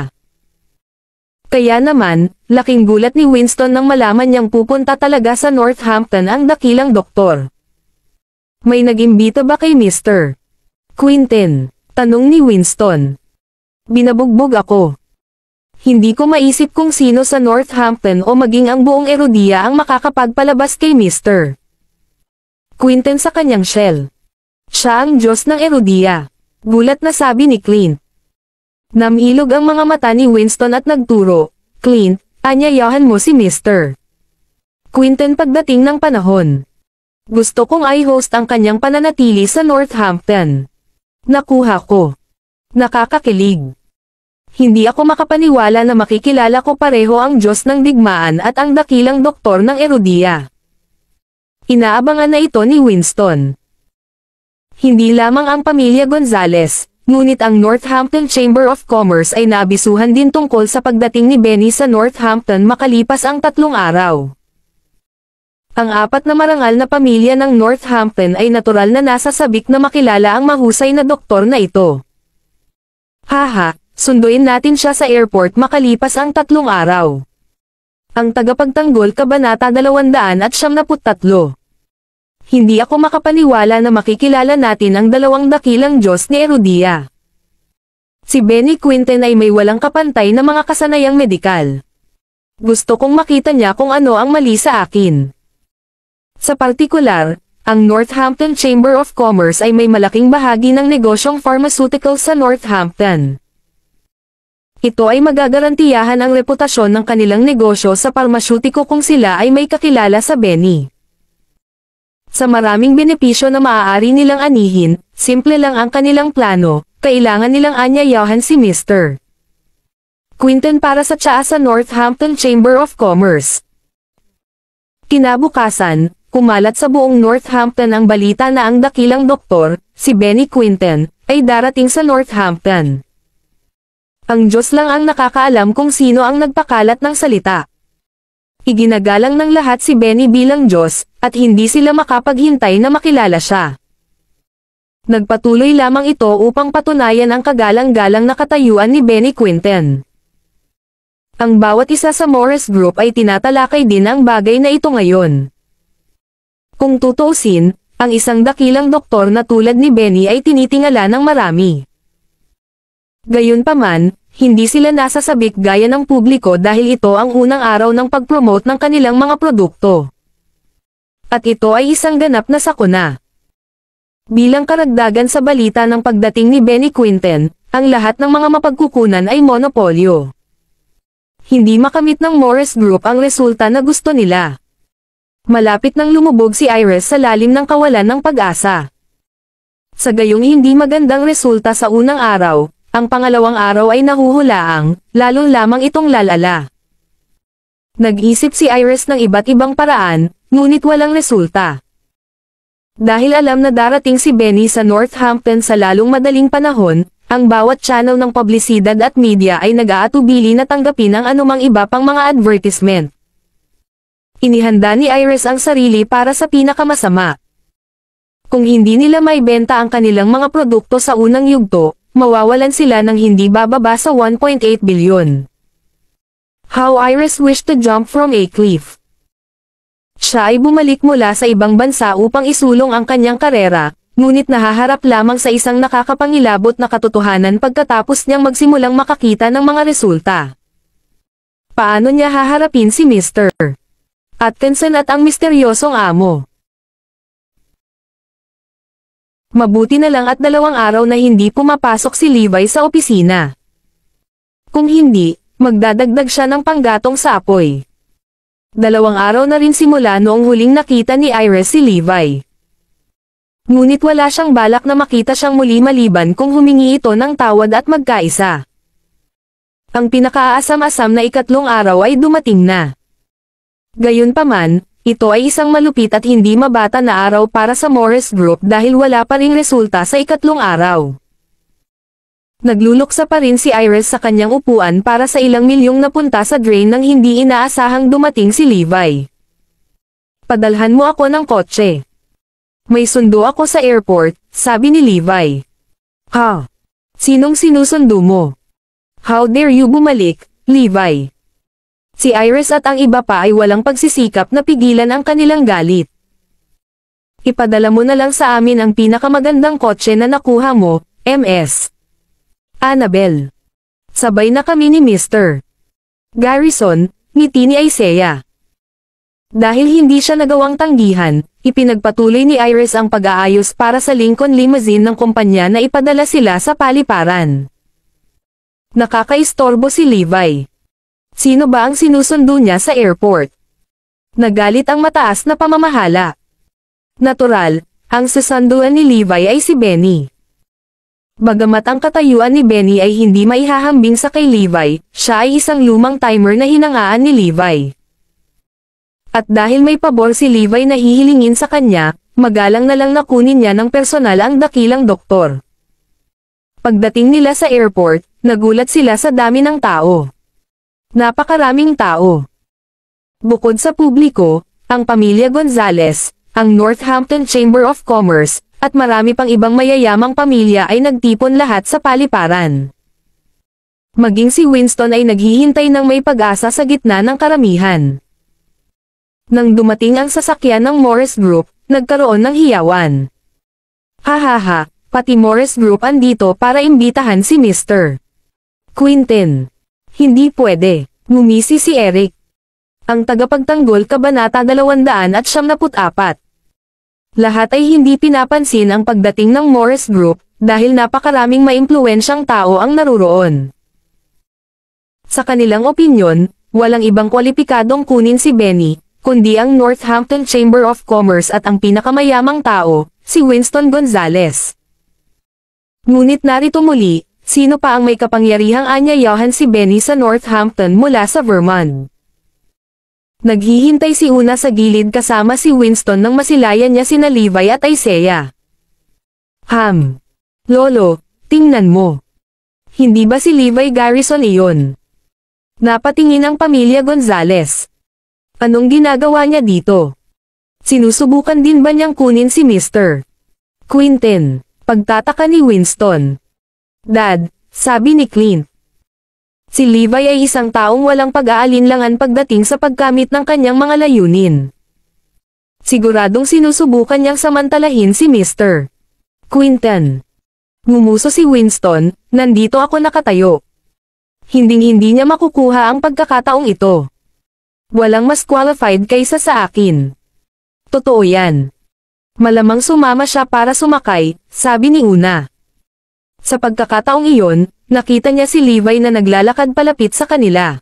Kaya naman, laking gulat ni Winston nang malaman niyang pupunta talaga sa Northampton ang dakilang doktor. May nag-imbita ba kay Mr. Quinton? Tanong ni Winston. Binabugbog ako. Hindi ko maisip kung sino sa Northampton o maging ang buong erodiya ang makakapagpalabas kay Mr. Quinton sa kanyang shell. Siya ang Diyos ng erodiya. Gulat na sabi ni Clint. Namilog ang mga mata ni Winston at nagturo, Clint, anyayahan mo si Mr. Quinton pagdating ng panahon. Gusto kong i-host ang kanyang pananatili sa Northampton. Nakuha ko. Nakakakilig. Hindi ako makapaniwala na makikilala ko pareho ang Diyos ng digmaan at ang dakilang doktor ng erodiya. Inaabangan na ito ni Winston. Hindi lamang ang pamilya Gonzales, ngunit ang Northampton Chamber of Commerce ay naabisuhan din tungkol sa pagdating ni Benny sa Northampton makalipas ang 3 araw. Ang 4 na marangal na pamilya ng Northampton ay natural na nasa sabik na makilala ang mahusay na doktor na ito. Haha, sunduin natin siya sa airport makalipas ang 3 araw. Ang tagapagtanggol Kabanata 273. Hindi ako makapaniwala na makikilala natin ang 2 dakilang Diyos ni Herodia. Si Benny Quinten ay may walang kapantay na mga kasanayang medikal. Gusto kong makita niya kung ano ang mali sa akin. Sa partikular, ang Northampton Chamber of Commerce ay may malaking bahagi ng negosyong pharmaceutical sa Northampton. Ito ay magagarantiyahan ang reputasyon ng kanilang negosyo sa parmasyutiko kung sila ay may kakilala sa Benny. Sa maraming benepisyo na maaari nilang anihin, simple lang ang kanilang plano, kailangan nilang anyayahan si Mr. Quinten para sa tsaa sa Northampton Chamber of Commerce. Kinabukasan, kumalat sa buong Northampton ang balita na ang dakilang doktor, si Benny Quinten, ay darating sa Northampton. Ang Diyos lang ang nakakaalam kung sino ang nagpakalat ng salita. Iginagalang ng lahat si Benny bilang Diyos, at hindi sila makapaghintay na makilala siya. Nagpatuloy lamang ito upang patunayan ang kagalang-galang na katayuan ni Benny Quinten. Ang bawat isa sa Morris Group ay tinatalakay din ang bagay na ito ngayon. Kung tutuusin, ang isang dakilang doktor na tulad ni Benny ay tinitingala ng marami. Gayunpaman, hindi sila nasasabik gaya ng publiko dahil ito ang unang araw ng pag-promote ng kanilang mga produkto. At ito ay isang ganap na sakuna. Bilang karagdagan sa balita ng pagdating ni Benny Quinten, ang lahat ng mga mapagkukunan ay monopolyo. Hindi makamit ng Morris Group ang resulta na gusto nila. Malapit nang lumubog si Iris sa lalim ng kawalan ng pag-asa. Sa gayong hindi magandang resulta sa unang araw, ang pangalawang araw ay nahuhulaang, lalong lamang itong lalala. Nag-isip si Iris ng iba't ibang paraan, ngunit walang resulta. Dahil alam na darating si Benny sa Northampton sa lalong madaling panahon, ang bawat channel ng publisidad at media ay nag-aatubili na tanggapin ang anumang iba pang mga advertisement. Inihanda ni Iris ang sarili para sa pinakamasama. Kung hindi nila maibenta ang kanilang mga produkto sa unang yugto, mawawalan sila ng hindi bababa sa 1.8 bilyon. How Iris wished to jump from a cliff. Siya ay bumalik mula sa ibang bansa upang isulong ang kanyang karera, ngunit nahaharap lamang sa isang nakakapangilabot na katotohanan pagkatapos niyang magsimulang makakita ng mga resulta. Paano niya haharapin si Mr. Atkinson at ang misteryosong amo? Mabuti na lang at 2 araw na hindi pumapasok si Levi sa opisina. Kung hindi, magdadagdag siya ng panggatong sa apoy. 2 araw na rin simula noong huling nakita ni Iris si Levi. Ngunit wala siyang balak na makita siyang muli maliban kung humingi ito ng tawad at magkaisa. Ang pinakaasam-asam na 3 araw ay dumating na. Gayunpaman, ito ay isang malupit at hindi mabata na araw para sa Morris Group dahil wala pa ring resulta sa 3 araw. Nagluluksa pa rin si Iris sa kanyang upuan para sa ilang milyong napunta sa drain nang hindi inaasahang dumating si Levi. Padalhan mo ako ng kotse. May sundo ako sa airport, sabi ni Levi. Ha? Sinong sinusundo mo? How dare you bumalik, Levi? Si Iris at ang iba pa ay walang pagsisikap na pigilan ang kanilang galit. Ipadala mo na lang sa amin ang pinakamagandang kotse na nakuha mo, Ms. Annabel. Sabay na kami ni Mr. Garrison, ngiti ni Isaiah. Dahil hindi siya nagawang tanggihan, ipinagpatuloy ni Iris ang pag-aayos para sa Lincoln limousine ng kumpanya na ipadala sila sa paliparan. Nakakaistorbo si Levi. Sino ba ang sinusundo niya sa airport? Nagalit ang mataas na pamamahala. Natural, ang susunduan ni Levi ay si Benny. Bagamat ang katayuan ni Benny ay hindi maihahambing sa kay Levi, siya ay isang lumang timer na hinangaan ni Levi. At dahil may pabor si Levi na hihilingin sa kanya, magalang na lang nakunin niya ng personal ang dakilang doktor. Pagdating nila sa airport, nagulat sila sa dami ng tao. Napakaraming tao. Bukod sa publiko, ang pamilya Gonzales, ang Northampton Chamber of Commerce, at marami pang ibang mayayamang pamilya ay nagtipon lahat sa paliparan. Maging si Winston ay naghihintay ng may pag-asa sa gitna ng karamihan. Nang dumating ang sasakyan ng Morris Group, nagkaroon ng hiyawan. Hahaha, pati Morris Group andito para imbitahan si Mr. Quintin. Hindi pwede, ngumisi si Eric. Ang tagapagtanggol Kabanata 274. Lahat ay hindi pinapansin ang pagdating ng Morris Group, dahil napakaraming maimpluwensyang tao ang naruroon. Sa kanilang opinyon, walang ibang kwalipikadong kunin si Benny, kundi ang Northampton Chamber of Commerce at ang pinakamayamang tao, si Winston Gonzales. Ngunit narito muli, sino pa ang may kapangyarihang anyayahan si Benny sa Northampton mula sa Vermont? Naghihintay si Una sa gilid kasama si Winston nang masilayan niya sina Levi at Isaiah. Lolo, tingnan mo. Hindi ba si Levi Garrison iyon? Napatingin ang pamilya Gonzales. Anong ginagawa niya dito? Sinusubukan din ba niyang kunin si Mr. Quintin? Pagtataka ni Winston. Dad, sabi ni Clint. Si Levi ay isang taong walang pag-aalinlangan pagdating sa pagkamit ng kanyang mga layunin. Siguradong sinusubukan niyang samantalahin si Mr. Quintin. Ngumuso si Winston, nandito ako nakatayo. Hinding-hindi niya makukuha ang pagkakataong ito. Walang mas qualified kaysa sa akin. Totoo yan. Malamang sumama siya para sumakay, sabi ni Una. Sa pagkakataong iyon, nakita niya si Levi na naglalakad palapit sa kanila.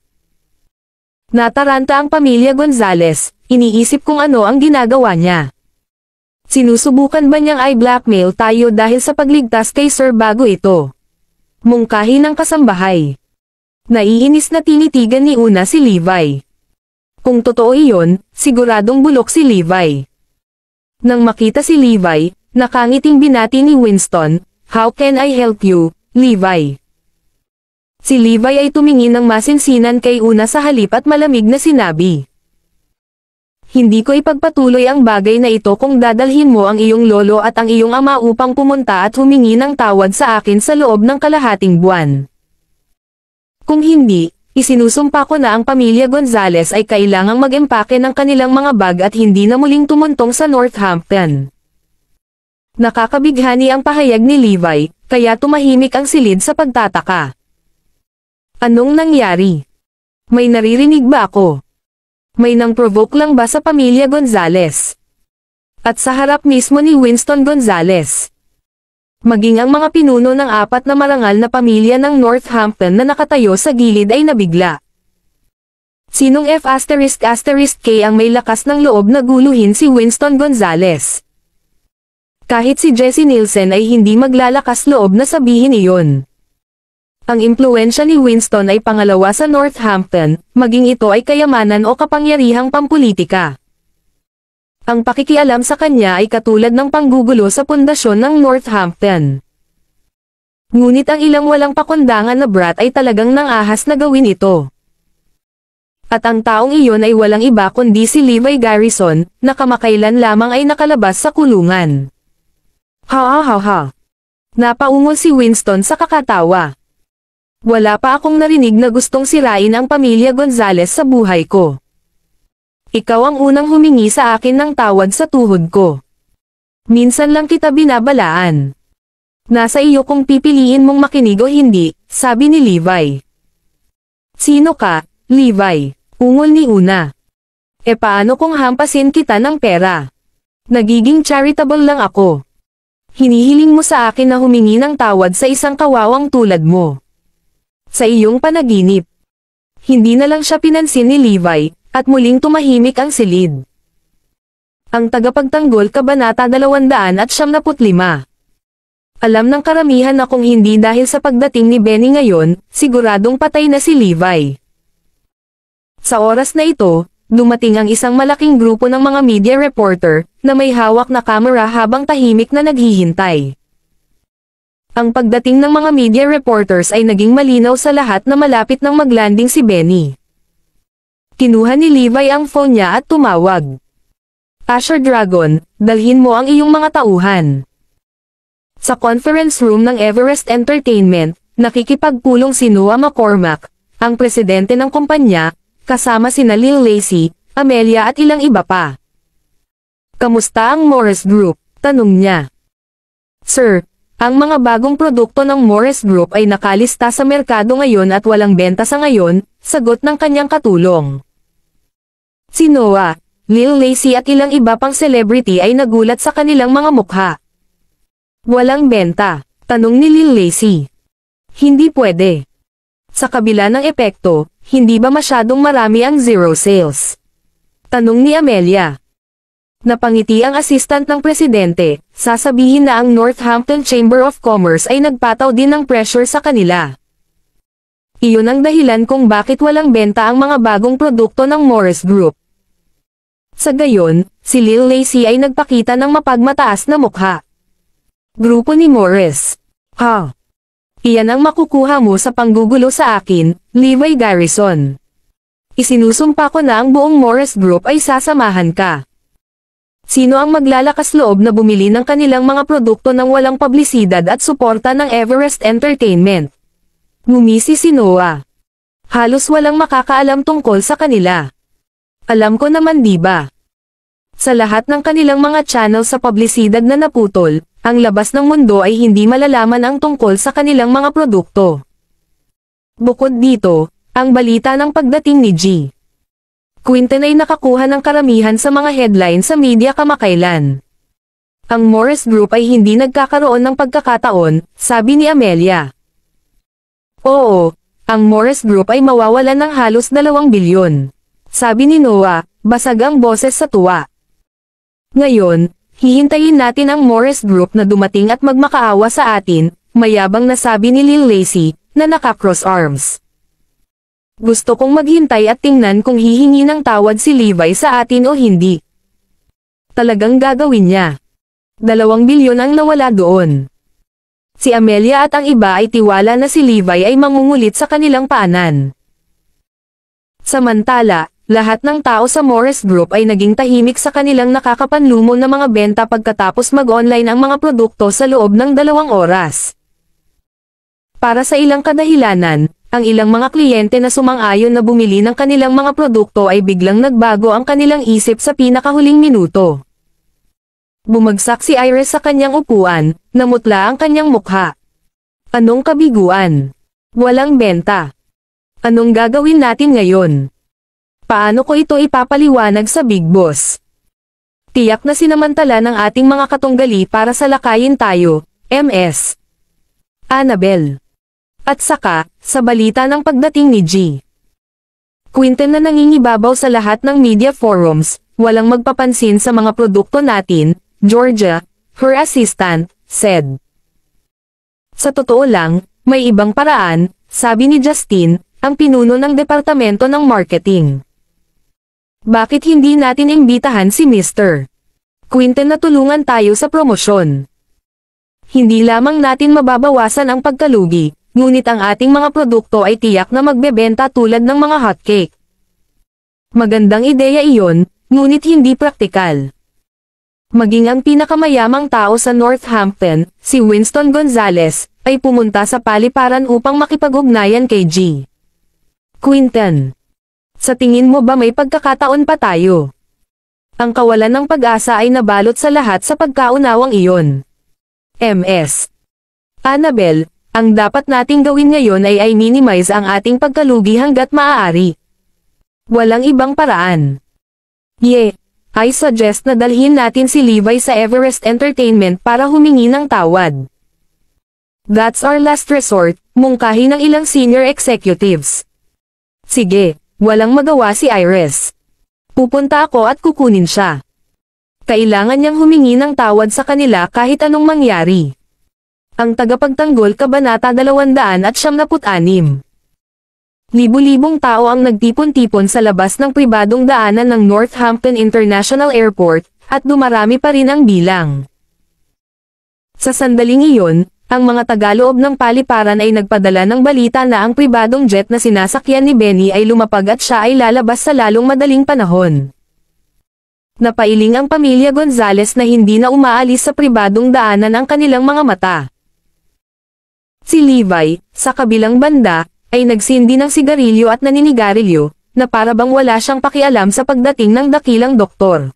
Nataranta ang pamilya Gonzales, iniisip kung ano ang ginagawa niya. Sinusubukan ba niyang i-blackmail tayo dahil sa pagligtas kay Sir bago ito? Mungkahi ng kasambahay. Naiinis na tinitigan ni Una si Levi. Kung totoo iyon, siguradong bulok si Levi. Nang makita si Levi, nakangiting binati ni Winston, "How can I help you, Levi?" Si Levi ay tumingin ng masinsinan kay Una sa halip at malamig na sinabi. Hindi ko ipagpatuloy ang bagay na ito kung dadalhin mo ang iyong lolo at ang iyong ama upang pumunta at humingi ng tawad sa akin sa loob ng kalahating buwan. Kung hindi, isinusumpa ko na ang pamilya Gonzales ay kailangang mag-empake ng kanilang mga bag at hindi na muling tumuntong sa Northampton. Nakakabighani ang pahayag ni Levi, kaya tumahimik ang silid sa pagtataka. Anong nangyari? May naririnig ba ako? May nang-provoke lang ba sa pamilya Gonzales? At sa harap mismo ni Winston Gonzales. Maging ang mga pinuno ng 4 na marangal na pamilya ng Northampton na nakatayo sa gilid ay nabigla. Sinong F***K ang may lakas ng loob na guluhin si Winston Gonzales? Kahit si Jesse Nielsen ay hindi maglalakas loob na sabihin iyon. Ang impluwensya ni Winston ay pangalawa sa Northampton, maging ito ay kayamanan o kapangyarihang pampulitika. Ang pakikialam sa kanya ay katulad ng panggugulo sa pundasyon ng Northampton. Ngunit ang ilang walang pakundangan na brat ay talagang nangahas na gawin ito. At ang taong iyon ay walang iba kundi si Levi Garrison, na kamakailan lamang ay nakalabas sa kulungan. Ha. Napaungol si Winston sa kakatawa. Wala pa akong narinig na gustong sirain ang pamilya Gonzales sa buhay ko. Ikaw ang unang humingi sa akin ng tawad sa tuhod ko. Minsan lang kita binabalaan. Nasa iyo kung pipiliin mong makinig o hindi, sabi ni Levi. Sino ka, Levi? Ungol ni Una. E paano kung hampasin kita ng pera? Nagiging charitable lang ako. Hinihiling mo sa akin na humingi ng tawad sa isang kawawang tulad mo. Sa iyong panaginip. Hindi na lang siya pinansin ni Levi, at muling tumahimik ang silid. Ang tagapagtanggol Kabanata 275. Alam ng karamihan na kung hindi dahil sa pagdating ni Benny ngayon, siguradong patay na si Levi. Sa oras na ito, dumating ang isang malaking grupo ng mga media reporter, na may hawak na kamera habang tahimik na naghihintay. Ang pagdating ng mga media reporters ay naging malinaw sa lahat na malapit nang maglanding si Benny. Kinuha ni Levi ang phone niya at tumawag. Asher Dragon, dalhin mo ang iyong mga tauhan. Sa conference room ng Everest Entertainment, nakikipagpulong si Noah McCormack, ang presidente ng kumpanya, kasama sina Lil Lacy, Amelia at ilang iba pa. Kamusta ang Morris Group? Tanong niya. Sir, ang mga bagong produkto ng Morris Group ay nakalista sa merkado ngayon at walang benta sa ngayon, sagot ng kanyang katulong. Si Noah, Lil Lacy at ilang iba pang celebrity ay nagulat sa kanilang mga mukha. Walang benta? Tanong ni Lil Lacy. Hindi pwede. Sa kabila ng epekto, hindi ba masyadong marami ang zero sales? Tanong ni Amelia. Napangiti ang assistant ng presidente, sasabihin na ang Northampton Chamber of Commerce ay nagpataw din ng pressure sa kanila. Iyon ang dahilan kung bakit walang benta ang mga bagong produkto ng Morris Group. Sa gayon, si Lil Lacy ay nagpakita ng mapagmataas na mukha. Grupo ni Morris. Iyan ang makukuha mo sa panggugulo sa akin, Levi Garrison. Isinusumpa ko na ang buong Morris Group ay sasamahan ka. Sino ang maglalakas loob na bumili ng kanilang mga produkto ng walang publisidad at suporta ng Everest Entertainment? Ngumisi si Noah. Halos walang makakaalam tungkol sa kanila. Alam ko naman diba? Sa lahat ng kanilang mga channel sa publisidad na naputol, ang labas ng mundo ay hindi malalaman ang tungkol sa kanilang mga produkto. Bukod dito, ang balita ng pagdating ni G. Quinten ay nakakuha ng karamihan sa mga headline sa media kamakailan. Ang Morris Group ay hindi nagkakaroon ng pagkakataon, sabi ni Amelia. Oo, ang Morris Group ay mawawalan ng halos 2 bilyon. Sabi ni Noah, basag ang boses sa tuwa. Ngayon, hihintayin natin ang Morris Group na dumating at magmakaawa sa atin, mayabang na sabi ni Lil Lacy, na naka-cross arms. Gusto kong maghintay at tingnan kung hihingi ng tawad si Levi sa atin o hindi. Talagang gagawin niya. 2 bilyon ang nawala doon. Si Amelia at ang iba ay tiwala na si Levi ay mangungulit sa kanilang paanan. Samantala, lahat ng tao sa Morris Group ay naging tahimik sa kanilang nakakapanlumo na mga benta pagkatapos mag-online ang mga produkto sa loob ng 2 oras. Para sa ilang kadahilanan, ang ilang mga kliyente na sumang-ayon na bumili ng kanilang mga produkto ay biglang nagbago ang kanilang isip sa pinakahuling minuto. Bumagsak si Iris sa kanyang upuan, namutla ang kanyang mukha. Anong kabiguan? Walang benta. Anong gagawin natin ngayon? Paano ko ito ipapaliwanag sa Big Boss? Tiyak na sinamantala ng ating mga katunggali para salakayin tayo, MS. Annabel. At saka, sa balita ng pagdating ni G. Quinten na nangingibabaw sa lahat ng media forums, walang magpapansin sa mga produkto natin, Georgia, her assistant, said. Sa totoo lang, may ibang paraan, sabi ni Justin, ang pinuno ng departamento ng marketing. Bakit hindi natin imbitahan si Mr. Quinten na tulungan tayo sa promosyon? Hindi lamang natin mababawasan ang pagkalugi, ngunit ang ating mga produkto ay tiyak na magbebenta tulad ng mga hotcake. Magandang ideya iyon, ngunit hindi praktikal. Maging ang pinakamayamang tao sa Northampton, si Winston Gonzales, ay pumunta sa paliparan upang makipag-ugnayan kay G. Quinten. Sa tingin mo ba may pagkakataon pa tayo? Ang kawalan ng pag-asa ay nabalot sa lahat sa pagkaunawang iyon. MS. Annabel, ang dapat nating gawin ngayon ay minimize ang ating pagkalugi hanggat maaari. Walang ibang paraan. I suggest na dalhin natin si Levi sa Everest Entertainment para humingi ng tawad. That's our last resort, mungkahi ng ilang senior executives. Sige, walang magawa si Iris. Pupunta ako at kukunin siya. Kailangan niyang humingi ng tawad sa kanila kahit anong mangyari. Ang tagapagtanggol Kabanata 276. Libu-libong tao ang nagtipon-tipon sa labas ng pribadong daanan ng Northampton International Airport, at dumarami pa rin ang bilang. Sa sandaling iyon, ang mga tagaloob ng paliparan ay nagpadala ng balita na ang pribadong jet na sinasakyan ni Benny ay lumapag at siya ay lalabas sa lalong madaling panahon. Napailing ang pamilya Gonzales na hindi na umaalis sa pribadong daanan ang kanilang mga mata. Si Levi, sa kabilang banda, ay nagsindi ng sigarilyo at naninigarilyo, na para bang wala siyang pakialam sa pagdating ng dakilang doktor.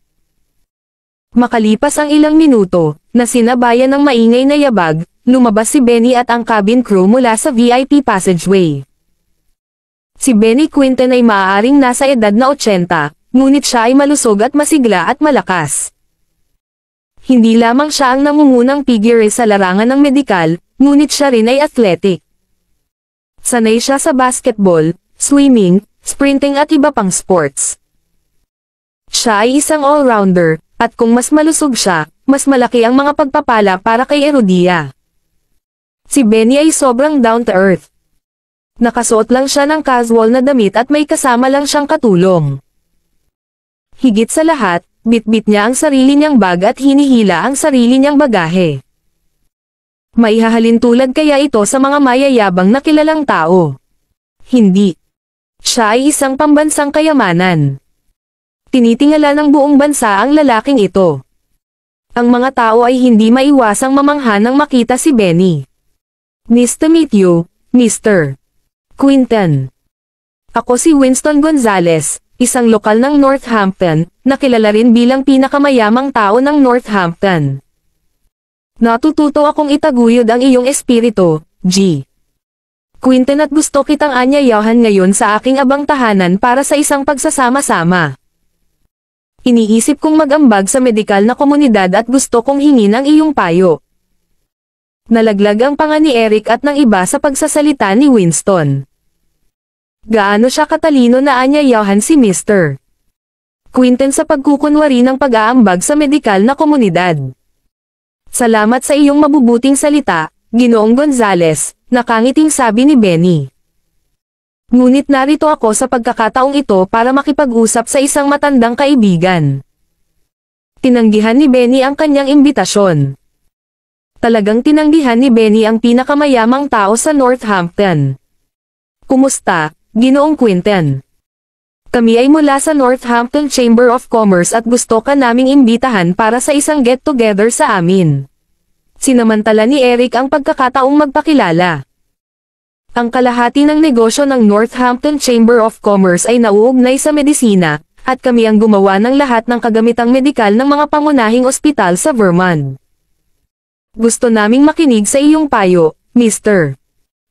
Makalipas ang ilang minuto, na sinabayan ng maingay na yabag, lumabas si Benny at ang cabin crew mula sa VIP passageway. Si Benny Quinten ay maaaring nasa edad na 80, ngunit siya ay malusog at masigla at malakas. Hindi lamang siya ang nangungunang figure sa larangan ng medikal, ngunit siya rin ay athletic. Sanay siya sa basketball, swimming, sprinting at iba pang sports. Siya ay isang all-rounder, at kung mas malusog siya, mas malaki ang mga pagpapala para kay Erodia. Si Benny ay sobrang down-to-earth. Nakasuot lang siya ng casual na damit at may kasama lang siyang katulong. Higit sa lahat, bit-bit niya ang sarili niyang bag at hinihila ang sarili niyang bagahe. Maihahalin tulad kaya ito sa mga mayayabang na kilalang tao? Hindi. Siya ay isang pambansang kayamanan. Tinitingala ng buong bansa ang lalaking ito. Ang mga tao ay hindi maiwasang mamangha nang makita si Benny. Nice to meet you, Mr. Quinten. Ako si Winston Gonzales, isang lokal ng Northampton, na kilala rin bilang pinakamayamang tao ng Northampton. Natututo akong itaguyod ang iyong espiritu, G. Quinten at gusto kitang anyayahan ngayon sa aking abang tahanan para sa isang pagsasama-sama. Iniisip kong mag-ambag sa medikal na komunidad at gusto kong hingin ang iyong payo. Nalaglag ang panga ni Eric at ng iba sa pagsasalita ni Winston. Gaano siya katalino na anyayahan si Mr. Quinten sa pagkukunwari ng pag-aambag sa medikal na komunidad. Salamat sa iyong mabubuting salita, Ginoong Gonzales, nakangiting sabi ni Benny. Ngunit narito ako sa pagkakataong ito para makipag-usap sa isang matandang kaibigan. Tinanggihan ni Benny ang kanyang imbitasyon. Talagang tinanggihan ni Benny ang pinakamayamang tao sa Northampton. Kumusta, Ginoong Quinten? Kami ay mula sa Northampton Chamber of Commerce at gusto ka naming imbitahan para sa isang get-together sa amin. Sinamantala ni Eric ang pagkakataong magpakilala. Ang kalahati ng negosyo ng Northampton Chamber of Commerce ay nauugnay sa medisina, at kami ang gumawa ng lahat ng kagamitang medikal ng mga pangunahing ospital sa Vermont. Gusto naming makinig sa iyong payo, Mr.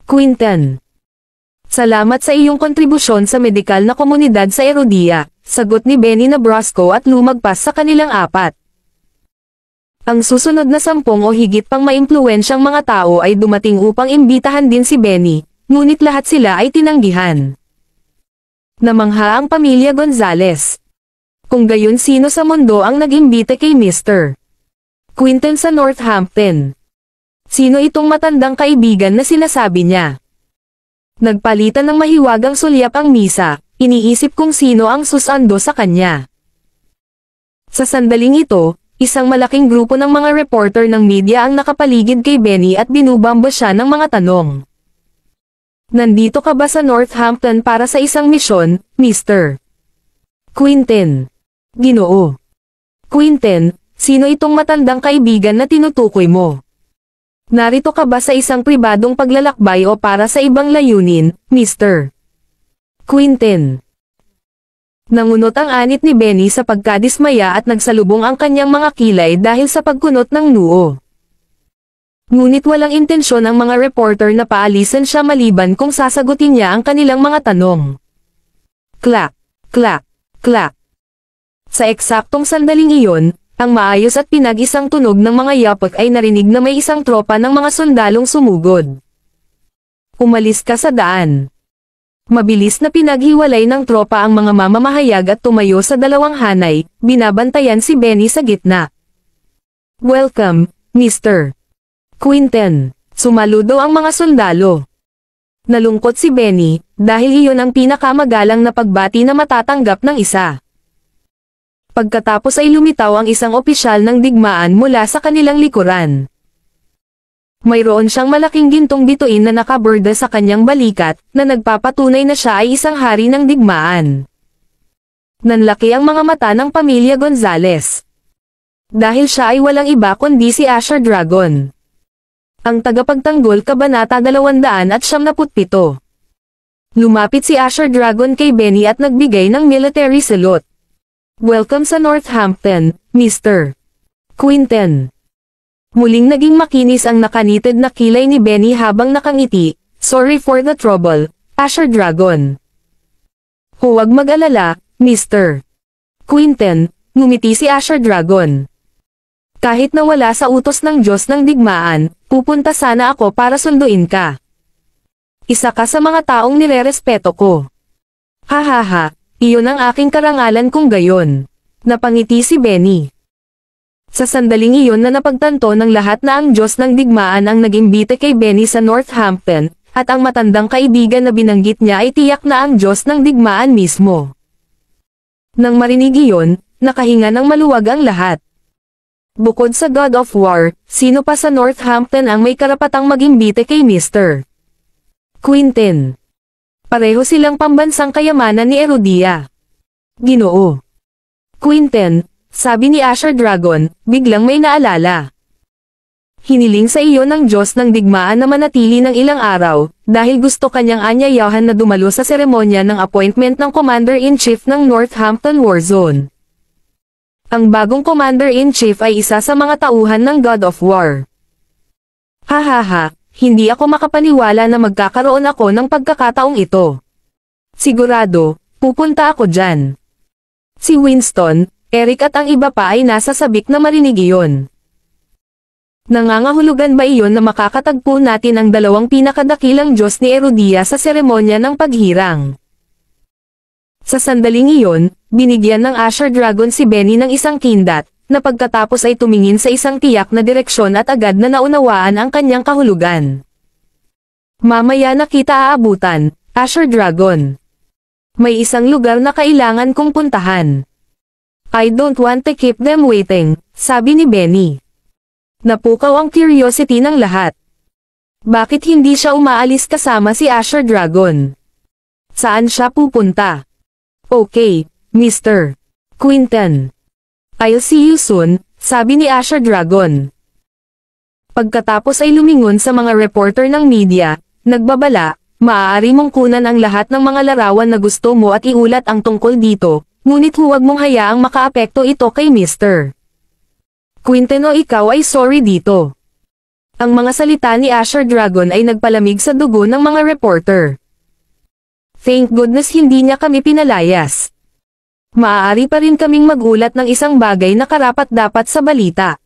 Quinten. Salamat sa iyong kontribusyon sa medikal na komunidad sa Erodia, sagot ni Benny Nebrasco at lumagpas sa kanilang apat. Ang susunod na 10 o higit pang maimpluwensyang mga tao ay dumating upang imbitahan din si Benny, ngunit lahat sila ay tinanggihan. Namangha ang pamilya Gonzales. Kung gayon sino sa mundo ang nag-imbita kay Mr. Quinten sa Northampton? Sino itong matandang kaibigan na sinasabi niya? Nagpalitan ng mahiwagang sulyap ang misa, iniisip kung sino ang susando sa kanya. Sa sandaling ito, isang malaking grupo ng mga reporter ng media ang nakapaligid kay Benny at binubamba siya ng mga tanong. Nandito ka ba sa Northampton para sa isang misyon, Mr. Quinten? Ginoo. Quinten, sino itong matandang kaibigan na tinutukoy mo? Narito ka ba sa isang pribadong paglalakbay o para sa ibang layunin, Mr. Quinten? Nangunot ang anit ni Benny sa pagkadismaya at nagsalubong ang kanyang mga kilay dahil sa pagkunot ng noo. Ngunit walang intensyon ang mga reporter na paalisan siya maliban kung sasagutin niya ang kanilang mga tanong. Clap, clap, clap. Sa eksaktong sandaling iyon, ang maayos at pinag-isang tunog ng mga yapak ay narinig na may isang tropa ng mga sundalong sumugod. Umalis ka sa daan. Mabilis na pinaghiwalay ng tropa ang mga mamamahayag at tumayo sa dalawang hanay, binabantayan si Benny sa gitna. Welcome, Mr. Quinten. Sumaludo ang mga sundalo. Nalungkot si Benny, dahil iyon ang pinakamagalang na pagbati na matatanggap ng isa. Pagkatapos ay lumitaw ang isang opisyal ng digmaan mula sa kanilang likuran. Mayroon siyang malaking gintong bituin na nakaborda sa kanyang balikat, na nagpapatunay na siya ay isang hari ng digmaan. Nanlaki ang mga mata ng pamilya Gonzales. Dahil siya ay walang iba kundi si Asher Dragon. Ang tagapagtanggol Kabanata 277. Lumapit si Asher Dragon kay Benny at nagbigay ng military salute. Welcome sa Northampton, Mr. Quinten. Muling naging makinis ang nakanited na kilay ni Benny habang nakangiti. Sorry for the trouble, Asher Dragon. Huwag mag-alala, Mr. Quinten, ngumiti si Asher Dragon. Kahit na wala sa utos ng Diyos ng digmaan, pupunta sana ako para sunduin ka. Isa ka sa mga taong nirerespeto ko. Hahaha, iyon ang aking karangalan kung gayon. Napangiti si Benny. Sa sandaling iyon na napagtanto ng lahat na ang Diyos ng digmaan ang nag-imbita kay Benny sa Northampton, at ang matandang kaibigan na binanggit niya ay tiyak na ang Diyos ng digmaan mismo. Nang marinig iyon, nakahinga ng maluwag ang lahat. Bukod sa God of War, sino pa sa Northampton ang may karapatang mag-imbita kay Mr. Quinten? Pareho silang pambansang kayamanan ni Erudia. Ginoo. Quinten, sabi ni Asher Dragon, biglang may naalala. Hiniling sa iyo ng Diyos ng digmaan na manatili ng ilang araw, dahil gusto kanyang anyayahan na dumalo sa seremonya ng appointment ng Commander-in-Chief ng Northampton Warzone. Ang bagong Commander-in-Chief ay isa sa mga tauhan ng God of War. Hahaha, hindi ako makapaniwala na magkakaroon ako ng pagkakataong ito. Sigurado, pupunta ako dyan. Si Winston, Eric at ang iba pa ay nasa sabik na marinig iyon. Nangangahulugan ba iyon na makakatagpo natin ang dalawang pinakadakilang Diyos ni Erudia sa seremonya ng paghirang? Sa sandaling iyon, binigyan ng Asher Dragon si Benny ng isang kindat, na pagkatapos ay tumingin sa isang tiyak na direksyon at agad na naunawaan ang kanyang kahulugan. Mamaya na kita aabutan, Asher Dragon. May isang lugar na kailangan kong puntahan. I don't want to keep them waiting, sabi ni Benny. Napukaw ang curiosity ng lahat. Bakit hindi siya umaalis kasama si Asher Dragon? Saan siya pupunta? Okay, Mr. Quinten. I'll see you soon, sabi ni Asher Dragon. Pagkatapos ay lumingon sa mga reporter ng media, nagbabala, maaari mong kunan ang lahat ng mga larawan na gusto mo at iulat ang tungkol dito. Ngunit huwag mong hayaang makaapekto ito kay Mr. Quinten o ikaw ay sorry dito. Ang mga salita ni Asher Dragon ay nagpalamig sa dugo ng mga reporter. Thank goodness hindi niya kami pinalayas. Maaari pa rin kaming magulat ng isang bagay na karapat-dapat sa balita.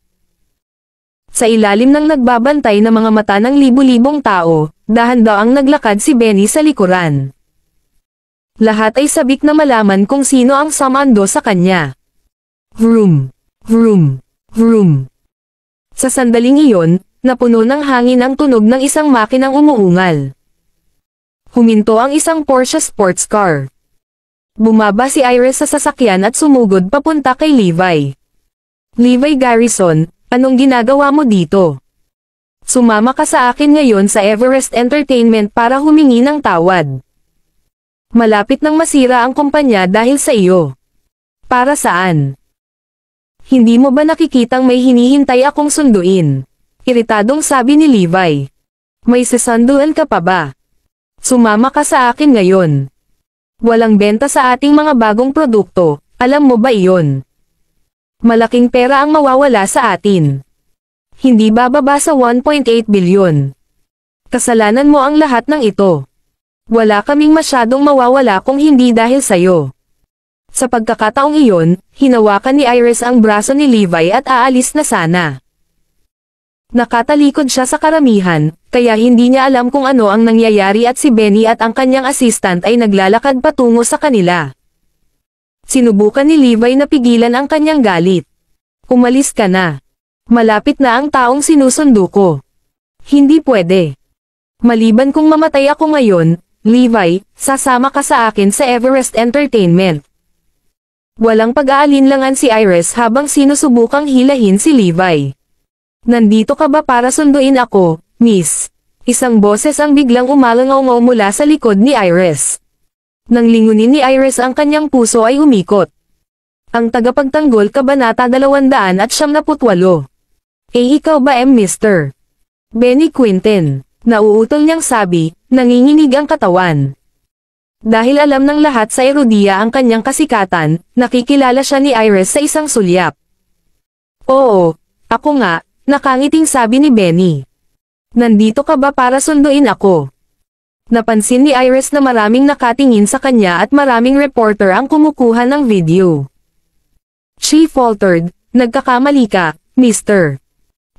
Sa ilalim ng nagbabantay na mga mata ng libu-libong tao, dahan-daang naglakad si Benny sa likuran. Lahat ay sabik na malaman kung sino ang sumando sa kanya. Vroom, vroom, vroom. Sa sandaling iyon, napuno ng hangin ang tunog ng isang makinang umuungal. Huminto ang isang Porsche sports car. Bumaba si Iris sa sasakyan at sumugod papunta kay Levi. Levi Garrison, anong ginagawa mo dito? Sumama ka sa akin ngayon sa Everest Entertainment para humingi ng tawad. Malapit nang masira ang kumpanya dahil sa iyo. Para saan? Hindi mo ba nakikitang may hinihintay akong sunduin? Iritadong sabi ni Levi. May sasanduan ka pa ba? Sumama ka sa akin ngayon. Walang benta sa ating mga bagong produkto, alam mo ba iyon? Malaking pera ang mawawala sa atin. Hindi bababa sa 1.8 bilyon. Kasalanan mo ang lahat ng ito. Wala kaming masyadong mawawala kung hindi dahil sayo. Sa pagkakataong iyon, hinawakan ni Iris ang braso ni Levi at aalis na sana. Nakatalikod siya sa karamihan, kaya hindi niya alam kung ano ang nangyayari at si Benny at ang kanyang assistant ay naglalakad patungo sa kanila. Sinubukan ni Levi na pigilan ang kanyang galit. Umalis ka na. Malapit na ang taong sinusundo ko. Hindi pwede. Maliban kung mamatay ako ngayon, Levi, sasama ka sa akin sa Everest Entertainment. Walang pag-aalinlangan si Iris habang sinusubukang hilahin si Levi. Nandito ka ba para sunduin ako, Miss? Isang boses ang biglang umalangaw mula sa likod ni Iris. Nang lingunin ni Iris ang kanyang puso ay umikot. Ang tagapagtanggol Kabanata 278. Ikaw ba Mr. Benny Quinten? Nauutol niyang sabi, nanginginig ang katawan. Dahil alam ng lahat sa Erodia ang kanyang kasikatan, nakikilala siya ni Iris sa isang sulyap. Oo, ako nga, nakangiting sabi ni Benny. Nandito ka ba para sunduin ako? Napansin ni Iris na maraming nakatingin sa kanya at maraming reporter ang kumukuha ng video. She faltered, nagkakamali ka, Mr.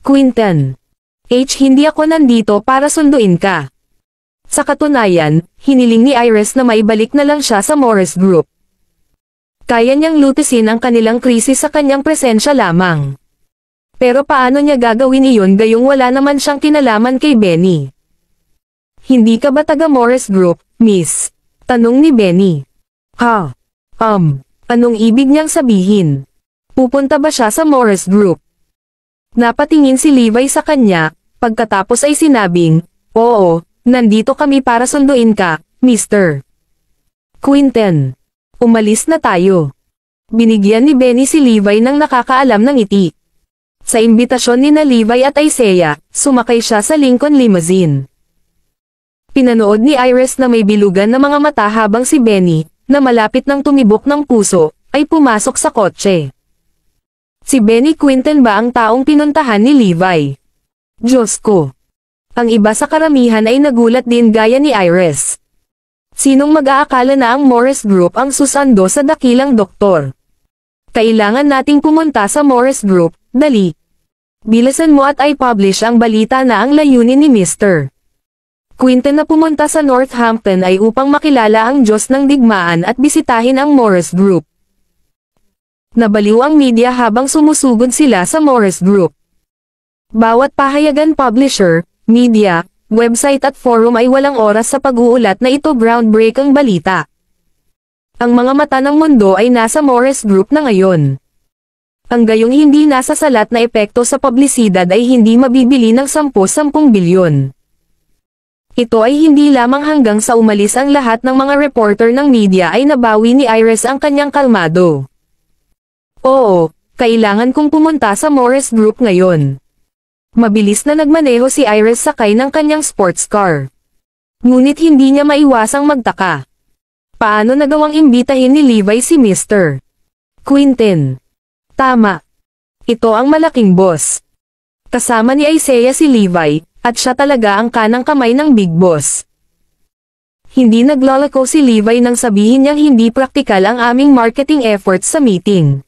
Quinten. Hindi ako nandito para sunduin ka. Sa katunayan, hiniling ni Iris na maibalik na lang siya sa Morris Group. Kaya niyang lutisin ang kanilang krisis sa kanyang presensya lamang. Pero paano niya gagawin iyon gayong wala naman siyang kinalaman kay Benny? Hindi ka ba taga Morris Group, Miss? Tanong ni Benny. Anong ibig niyang sabihin? Pupunta ba siya sa Morris Group? Napatingin si Levi sa kanya, pagkatapos ay sinabing, oo, nandito kami para sunduin ka, Mr. Quinten. Umalis na tayo. Binigyan ni Benny si Levi ng nakakaalam ng ngiti. Sa imbitasyon ni na Levi at Isaiah, sumakay siya sa Lincoln limousine. Pinanood ni Iris na may bilugan na mga mata habang si Benny, na malapit ng tumibok ng puso, ay pumasok sa kotse. Si Benny Quinten ba ang taong pinuntahan ni Levi? Diyos ko! Ang iba sa karamihan ay nagulat din gaya ni Iris. Sinong mag-aakala na ang Morris Group ang susando sa dakilang doktor? Kailangan nating pumunta sa Morris Group, dali. Bilisan mo at i-publish ang balita na ang layunin ni Mr. Quinten na pumunta sa Northampton ay upang makilala ang Diyos ng digmaan at bisitahin ang Morris Group. Nabaliw ang media habang sumusugod sila sa Morris Group. Bawat pahayagan publisher, media, website at forum ay walang oras sa pag-uulat na ito groundbreaking balita. Ang mga mata ng mundo ay nasa Morris Group na ngayon. Ang gayong hindi nasa salat na epekto sa publisidad ay hindi mabibili ng 10-10 bilyon. Ito ay hindi lamang hanggang sa umalis ang lahat ng mga reporter ng media ay nabawi ni Iris ang kanyang kalmado. Oo, kailangan kong pumunta sa Morris Group ngayon. Mabilis na nagmaneho si Iris sakay ng kanyang sports car. Ngunit hindi niya maiwasang magtaka. Paano nagawang imbitahin ni Levi si Mr. Quinten? Tama. Ito ang malaking boss. Kasama ni Isaiah si Levi, at siya talaga ang kanang kamay ng big boss. Hindi naglalako si Levi nang sabihin niyang hindi praktikal ang aming marketing efforts sa meeting.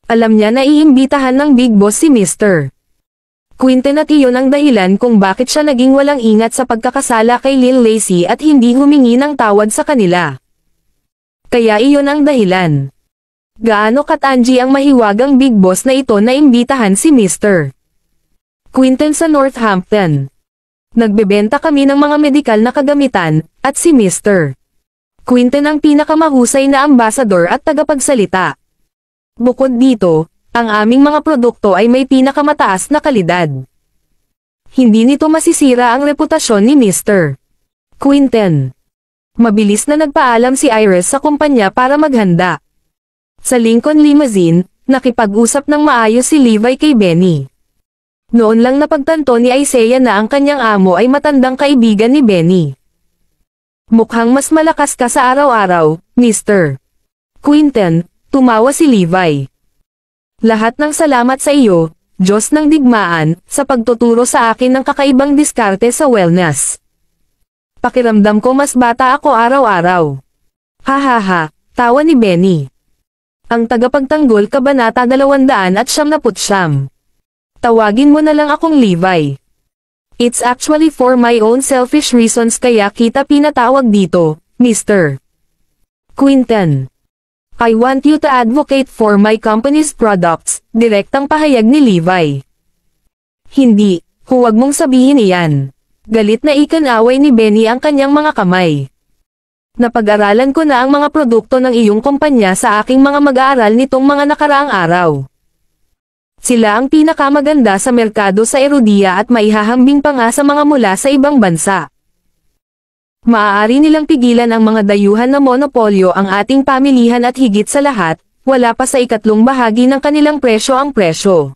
Alam niya na iimbitahan ng big boss si Mr. Quinten at iyon ang dahilan kung bakit siya naging walang ingat sa pagkakasala kay Lil Lacey at hindi humingi ng tawad sa kanila. Kaya iyon ang dahilan. Gaano katangi ang mahiwagang big boss na ito na imbitahan si Mr. Quinten sa Northampton. Nagbebenta kami ng mga medikal na kagamitan, at si Mr. Quinten ang pinakamahusay na ambasador at tagapagsalita. Bukod dito, ang aming mga produkto ay may pinakamataas na kalidad. Hindi nito masisira ang reputasyon ni Mr. Quinten. Mabilis na nagpaalam si Iris sa kumpanya para maghanda. Sa Lincoln limousine, nakipag-usap ng maayos si Levi kay Benny. Noon lang napagtanto ni Isaiah na ang kanyang amo ay matandang kaibigan ni Benny. Mukhang mas malakas ka sa araw-araw, Mr. Quinten. Tumawa si Levi. Lahat ng salamat sa iyo, Diyos ng digmaan, sa pagtuturo sa akin ng kakaibang diskarte sa wellness. Pakiramdam ko mas bata ako araw-araw. Ha, tawa ni Benny. Ang tagapagtanggol Kabanata 279. Tawagin mo na lang akong Levi. It's actually for my own selfish reasons kaya kita pinatawag dito, Mr. Quinten. I want you to advocate for my company's products, direktang pahayag ni Levi. Hindi, huwag mong sabihin iyan. Galit na ikanaway ni Benny ang kanyang mga kamay. Napag-aralan ko na ang mga produkto ng iyong kumpanya sa aking mga mag-aaral nitong mga nakaraang araw. Sila ang pinakamaganda sa merkado sa Erudia at maihahambing pa nga sa mga mula sa ibang bansa. Maaari nilang pigilan ang mga dayuhan na monopolyo ang ating pamilihan at higit sa lahat, wala pa sa ikatlong bahagi ng kanilang presyo ang presyo.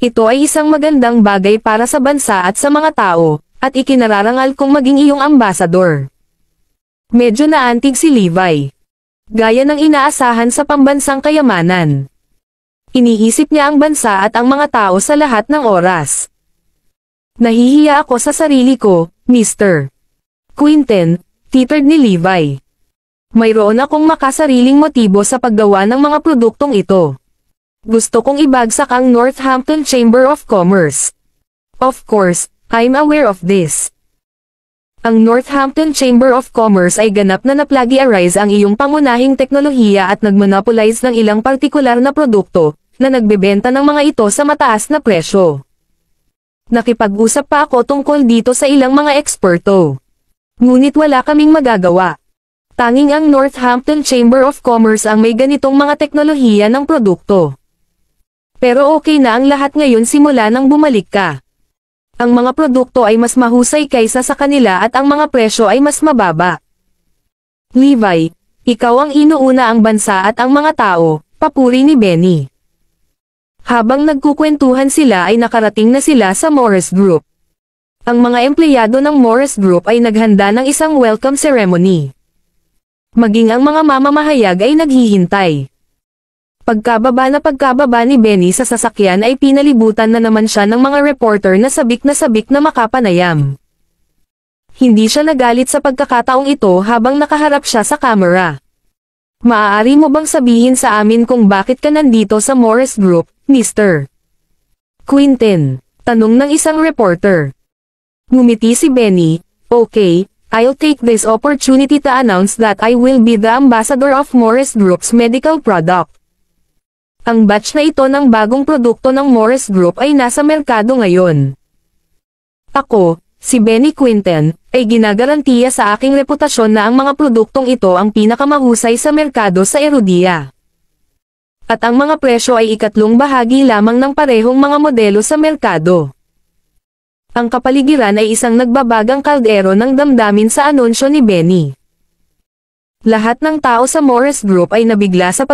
Ito ay isang magandang bagay para sa bansa at sa mga tao, at ikinararangal kong maging iyong ambasador. Medyo naantig si Levi. Gaya ng inaasahan sa pambansang kayamanan. Iniisip niya ang bansa at ang mga tao sa lahat ng oras. Nahihiya ako sa sarili ko, Mr. Quinten, titred ni Levi. Mayroon akong makasariling motibo sa paggawa ng mga produktong ito. Gusto kong ibagsak ang Northampton Chamber of Commerce. Of course, I'm aware of this. Ang Northampton Chamber of Commerce ay ganap na naplagiarize ang iyong pangunahing teknolohiya at nagmonopolize ng ilang partikular na produkto, na nagbebenta ng mga ito sa mataas na presyo. Nakipag-usap pa ako tungkol dito sa ilang mga eksperto. Ngunit wala kaming magagawa. Tanging ang Northampton Chamber of Commerce ang may ganitong mga teknolohiya ng produkto. Pero okay na ang lahat ngayon simula nang bumalik ka. Ang mga produkto ay mas mahusay kaysa sa kanila at ang mga presyo ay mas mababa. Levi, ikaw ang inuuna ang bansa at ang mga tao, papuri ni Benny. Habang nagkukwentuhan sila ay nakarating na sila sa Morris Group. Ang mga empleyado ng Morris Group ay naghanda ng isang welcome ceremony. Maging ang mga mamamahayag ay naghihintay. Pagkababa ni Benny sa sasakyan ay pinalibutan na naman siya ng mga reporter na sabik na makapanayam. Hindi siya nagalit sa pagkakataong ito habang nakaharap siya sa camera. Maaari mo bang sabihin sa amin kung bakit ka nandito sa Morris Group, Mr. Quinten? Tanong ng isang reporter. Ngumiti si Benny, okay, I'll take this opportunity to announce that I will be the ambassador of Morris Group's medical product. Ang batch na ito ng bagong produkto ng Morris Group ay nasa merkado ngayon. Ako, si Benny Quinten, ay ginagarantiya sa aking reputasyon na ang mga produktong ito ang pinakamahusay sa merkado sa Erudia. At ang mga presyo ay ikatlong bahagi lamang ng parehong mga modelo sa merkado. Ang kapaligiran ay isang nagbabagang kaldero ng damdamin sa anunsyo ni Benny. Lahat ng tao sa Morris Group ay nabigla sa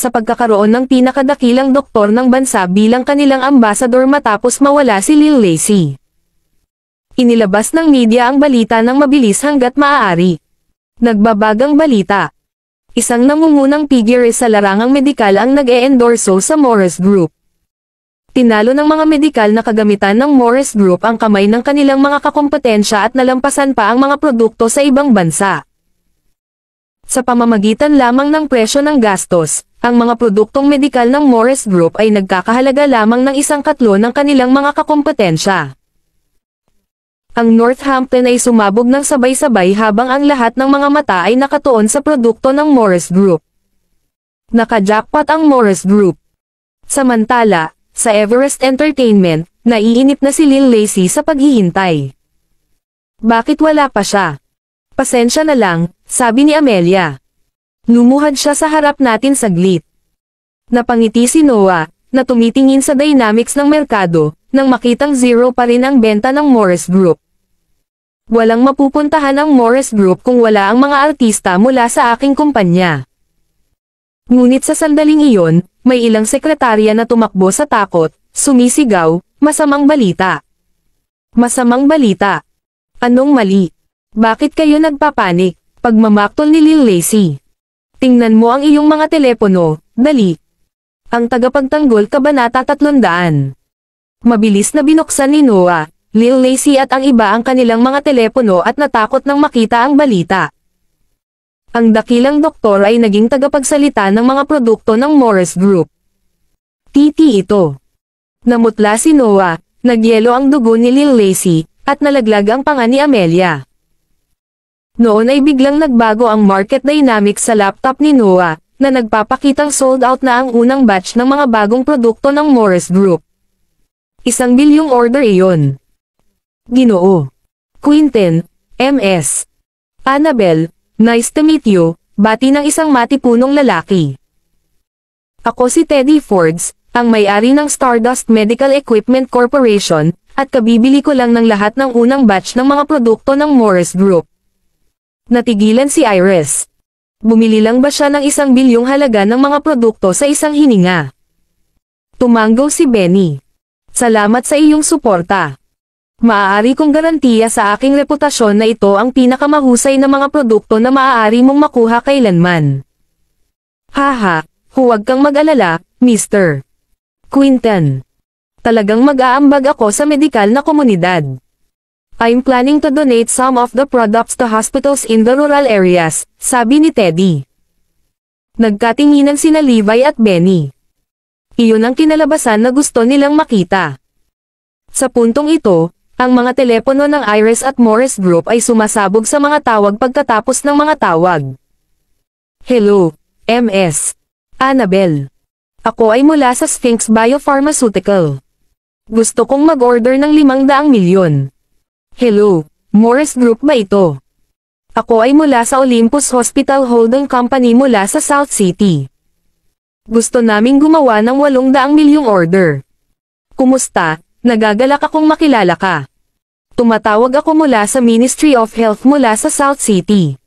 pagkakaroon ng pinakadakilang doktor ng bansa bilang kanilang ambasador matapos mawala si Lil Lacy. Inilabas ng media ang balita ng mabilis hanggat maaari. Nagbabagang balita. Isang nangungunang figure sa larangang medikal ang nag-e-endorso sa Morris Group. Tinalo ng mga medikal na kagamitan ng Morris Group ang kamay ng kanilang mga kakompetensya at nalampasan pa ang mga produkto sa ibang bansa. Sa pamamagitan lamang ng presyo ng gastos, ang mga produktong medikal ng Morris Group ay nagkakahalaga lamang ng 1/4 ng kanilang mga kakompetensya. Ang Northampton ay sumabog ng sabay-sabay habang ang lahat ng mga mata ay nakatuon sa produkto ng Morris Group. Naka-jackpot ang Morris Group. Samantala, sa Everest Entertainment, naiinip na si Lil Lacy sa paghihintay. Bakit wala pa siya? Pasensya na lang, sabi ni Amelia. Lumuhad siya sa harap natin saglit. Napangiti si Noah, na tumitingin sa dynamics ng merkado, nang makitang zero pa rin ang benta ng Morris Group. Walang mapupuntahan ang Morris Group kung wala ang mga artista mula sa aking kumpanya. Ngunit sa sandaling iyon, may ilang sekretarya na tumakbo sa takot, sumisigaw, masamang balita. Masamang balita. Anong mali? Bakit kayo nagpapanik? Pagmamaktol ni Lil Lacy. Tingnan mo ang iyong mga telepono, dali. Ang tagapagtanggol Kabanata 300. Mabilis na binuksan ni Noah, Lil Lacy at ang iba ang kanilang mga telepono at natakot nang makita ang balita. Ang dakilang doktor ay naging tagapagsalita ng mga produkto ng Morris Group. Titi ito. Namutla si Noah, nagyelo ang dugo ni Lil Lacy, at nalaglag ang panga ni Amelia. Noon ay biglang nagbago ang market dynamics sa laptop ni Noah, na nagpapakitang sold out na ang unang batch ng mga bagong produkto ng Morris Group. 1 bilyong order iyon. Ginoo. Quinten, MS. Annabel, nice to meet you, bati ng isang matipunong lalaki. Ako si Teddy Fords, ang may-ari ng Stardust Medical Equipment Corporation, at kabibili ko lang ng lahat ng unang batch ng mga produkto ng Morris Group. Natigilan si Iris. Bumili lang ba siya ng 1 bilyong halaga ng mga produkto sa isang hininga? Tumanggaw si Benny. Salamat sa iyong suporta. Maaari kong garantiya sa aking reputasyon na ito ang pinakamahusay na mga produkto na maaari mong makuha kailanman. Haha, huwag kang mag-alala, Mr. Quinten. Talagang mag-aambag ako sa medikal na komunidad. I'm planning to donate some of the products to hospitals in the rural areas, sabi ni Teddy. Nagkatinginan sina Levi at Benny. Iyon ang kinalabasan na gusto nilang makita. Sa puntong ito, ang mga telepono ng Iris at Morris Group ay sumasabog sa mga tawag pagkatapos ng mga tawag. Hello, MS. Annabel. Ako ay mula sa Sphinx Biopharmaceutical. Gusto kong mag-order ng 500 milyon. Hello, Morris Group ba ito? Ako ay mula sa Olympus Hospital Holding Company mula sa South City. Gusto naming gumawa ng 800 milyong order. Kumusta? Nagagalak akong makilala ka. Tumatawag ako mula sa Ministry of Health mula sa South City.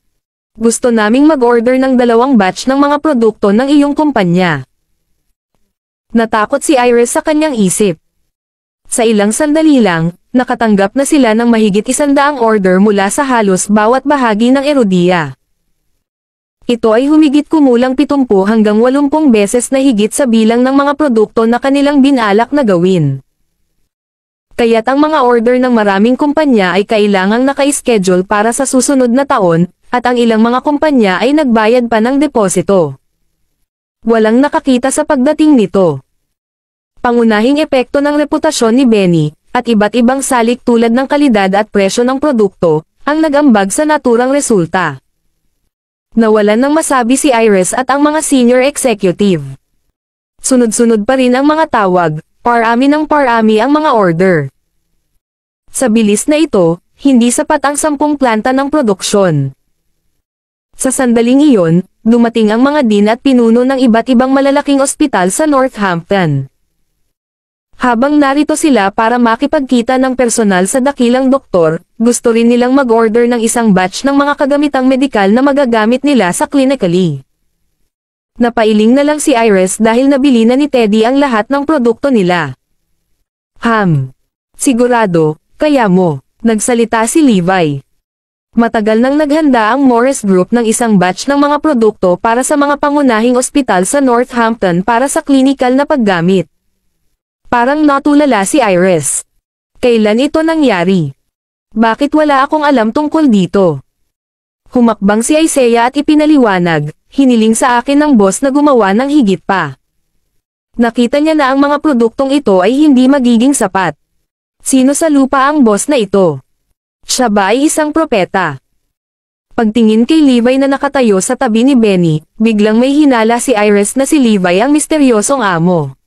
Gusto naming mag-order ng 2 batch ng mga produkto ng iyong kumpanya. Natakot si Iris sa kanyang isip. Sa ilang sandali lang, nakatanggap na sila ng mahigit 100 order mula sa halos bawat bahagi ng Erodia. Ito ay humigit kumulang 70 hanggang 80 beses na higit sa bilang ng mga produkto na kanilang binalak na gawin. Kaya't ang mga order ng maraming kumpanya ay kailangang naka-schedule para sa susunod na taon, at ang ilang mga kumpanya ay nagbayad pa ng deposito. Walang nakakita sa pagdating nito. Pangunahing epekto ng reputasyon ni Benny, at iba't ibang salik tulad ng kalidad at presyo ng produkto, ang nag-ambag sa naturang resulta. Nawalan ng masabi si Iris at ang mga senior executive. Sunod-sunod pa rin ang mga tawag, parami ng parami ang mga order. Sa bilis na ito, hindi sapat ang 10 planta ng produksyon. Sa sandaling iyon, dumating ang mga dean at pinuno ng iba't ibang malalaking ospital sa Northampton. Habang narito sila para makipagkita ng personal sa dakilang doktor, gusto rin nilang mag-order ng 1 batch ng mga kagamitang medikal na magagamit nila sa clinically. Napailing na lang si Iris dahil nabili na ni Teddy ang lahat ng produkto nila. Sigurado, kaya mo, nagsalita si Levi. Matagal nang naghanda ang Morris Group ng 1 batch ng mga produkto para sa mga pangunahing ospital sa Northampton para sa clinical na paggamit. Parang natulala si Iris. Kailan ito nangyari? Bakit wala akong alam tungkol dito? Humakbang si Isaiah at ipinaliwanag, hiniling sa akin ng boss na gumawa ng higit pa. Nakita niya na ang mga produktong ito ay hindi magiging sapat. Sino sa lupa ang boss na ito? Siya ba ay isang propeta? Pagtingin kay Levi na nakatayo sa tabi ni Benny, biglang may hinala si Iris na si Levi ang misteryosong amo.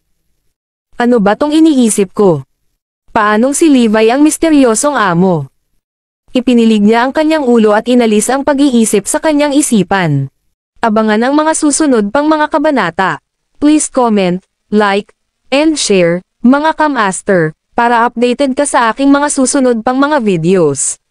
Ano ba tong iniisip ko? Paanong si Levi ang misteryosong amo? Ipinilig niya ang kanyang ulo at inalis ang pag-iisip sa kanyang isipan. Abangan ang mga susunod pang mga kabanata. Please comment, like, and share, mga kamaster, para updated ka sa aking mga susunod pang mga videos.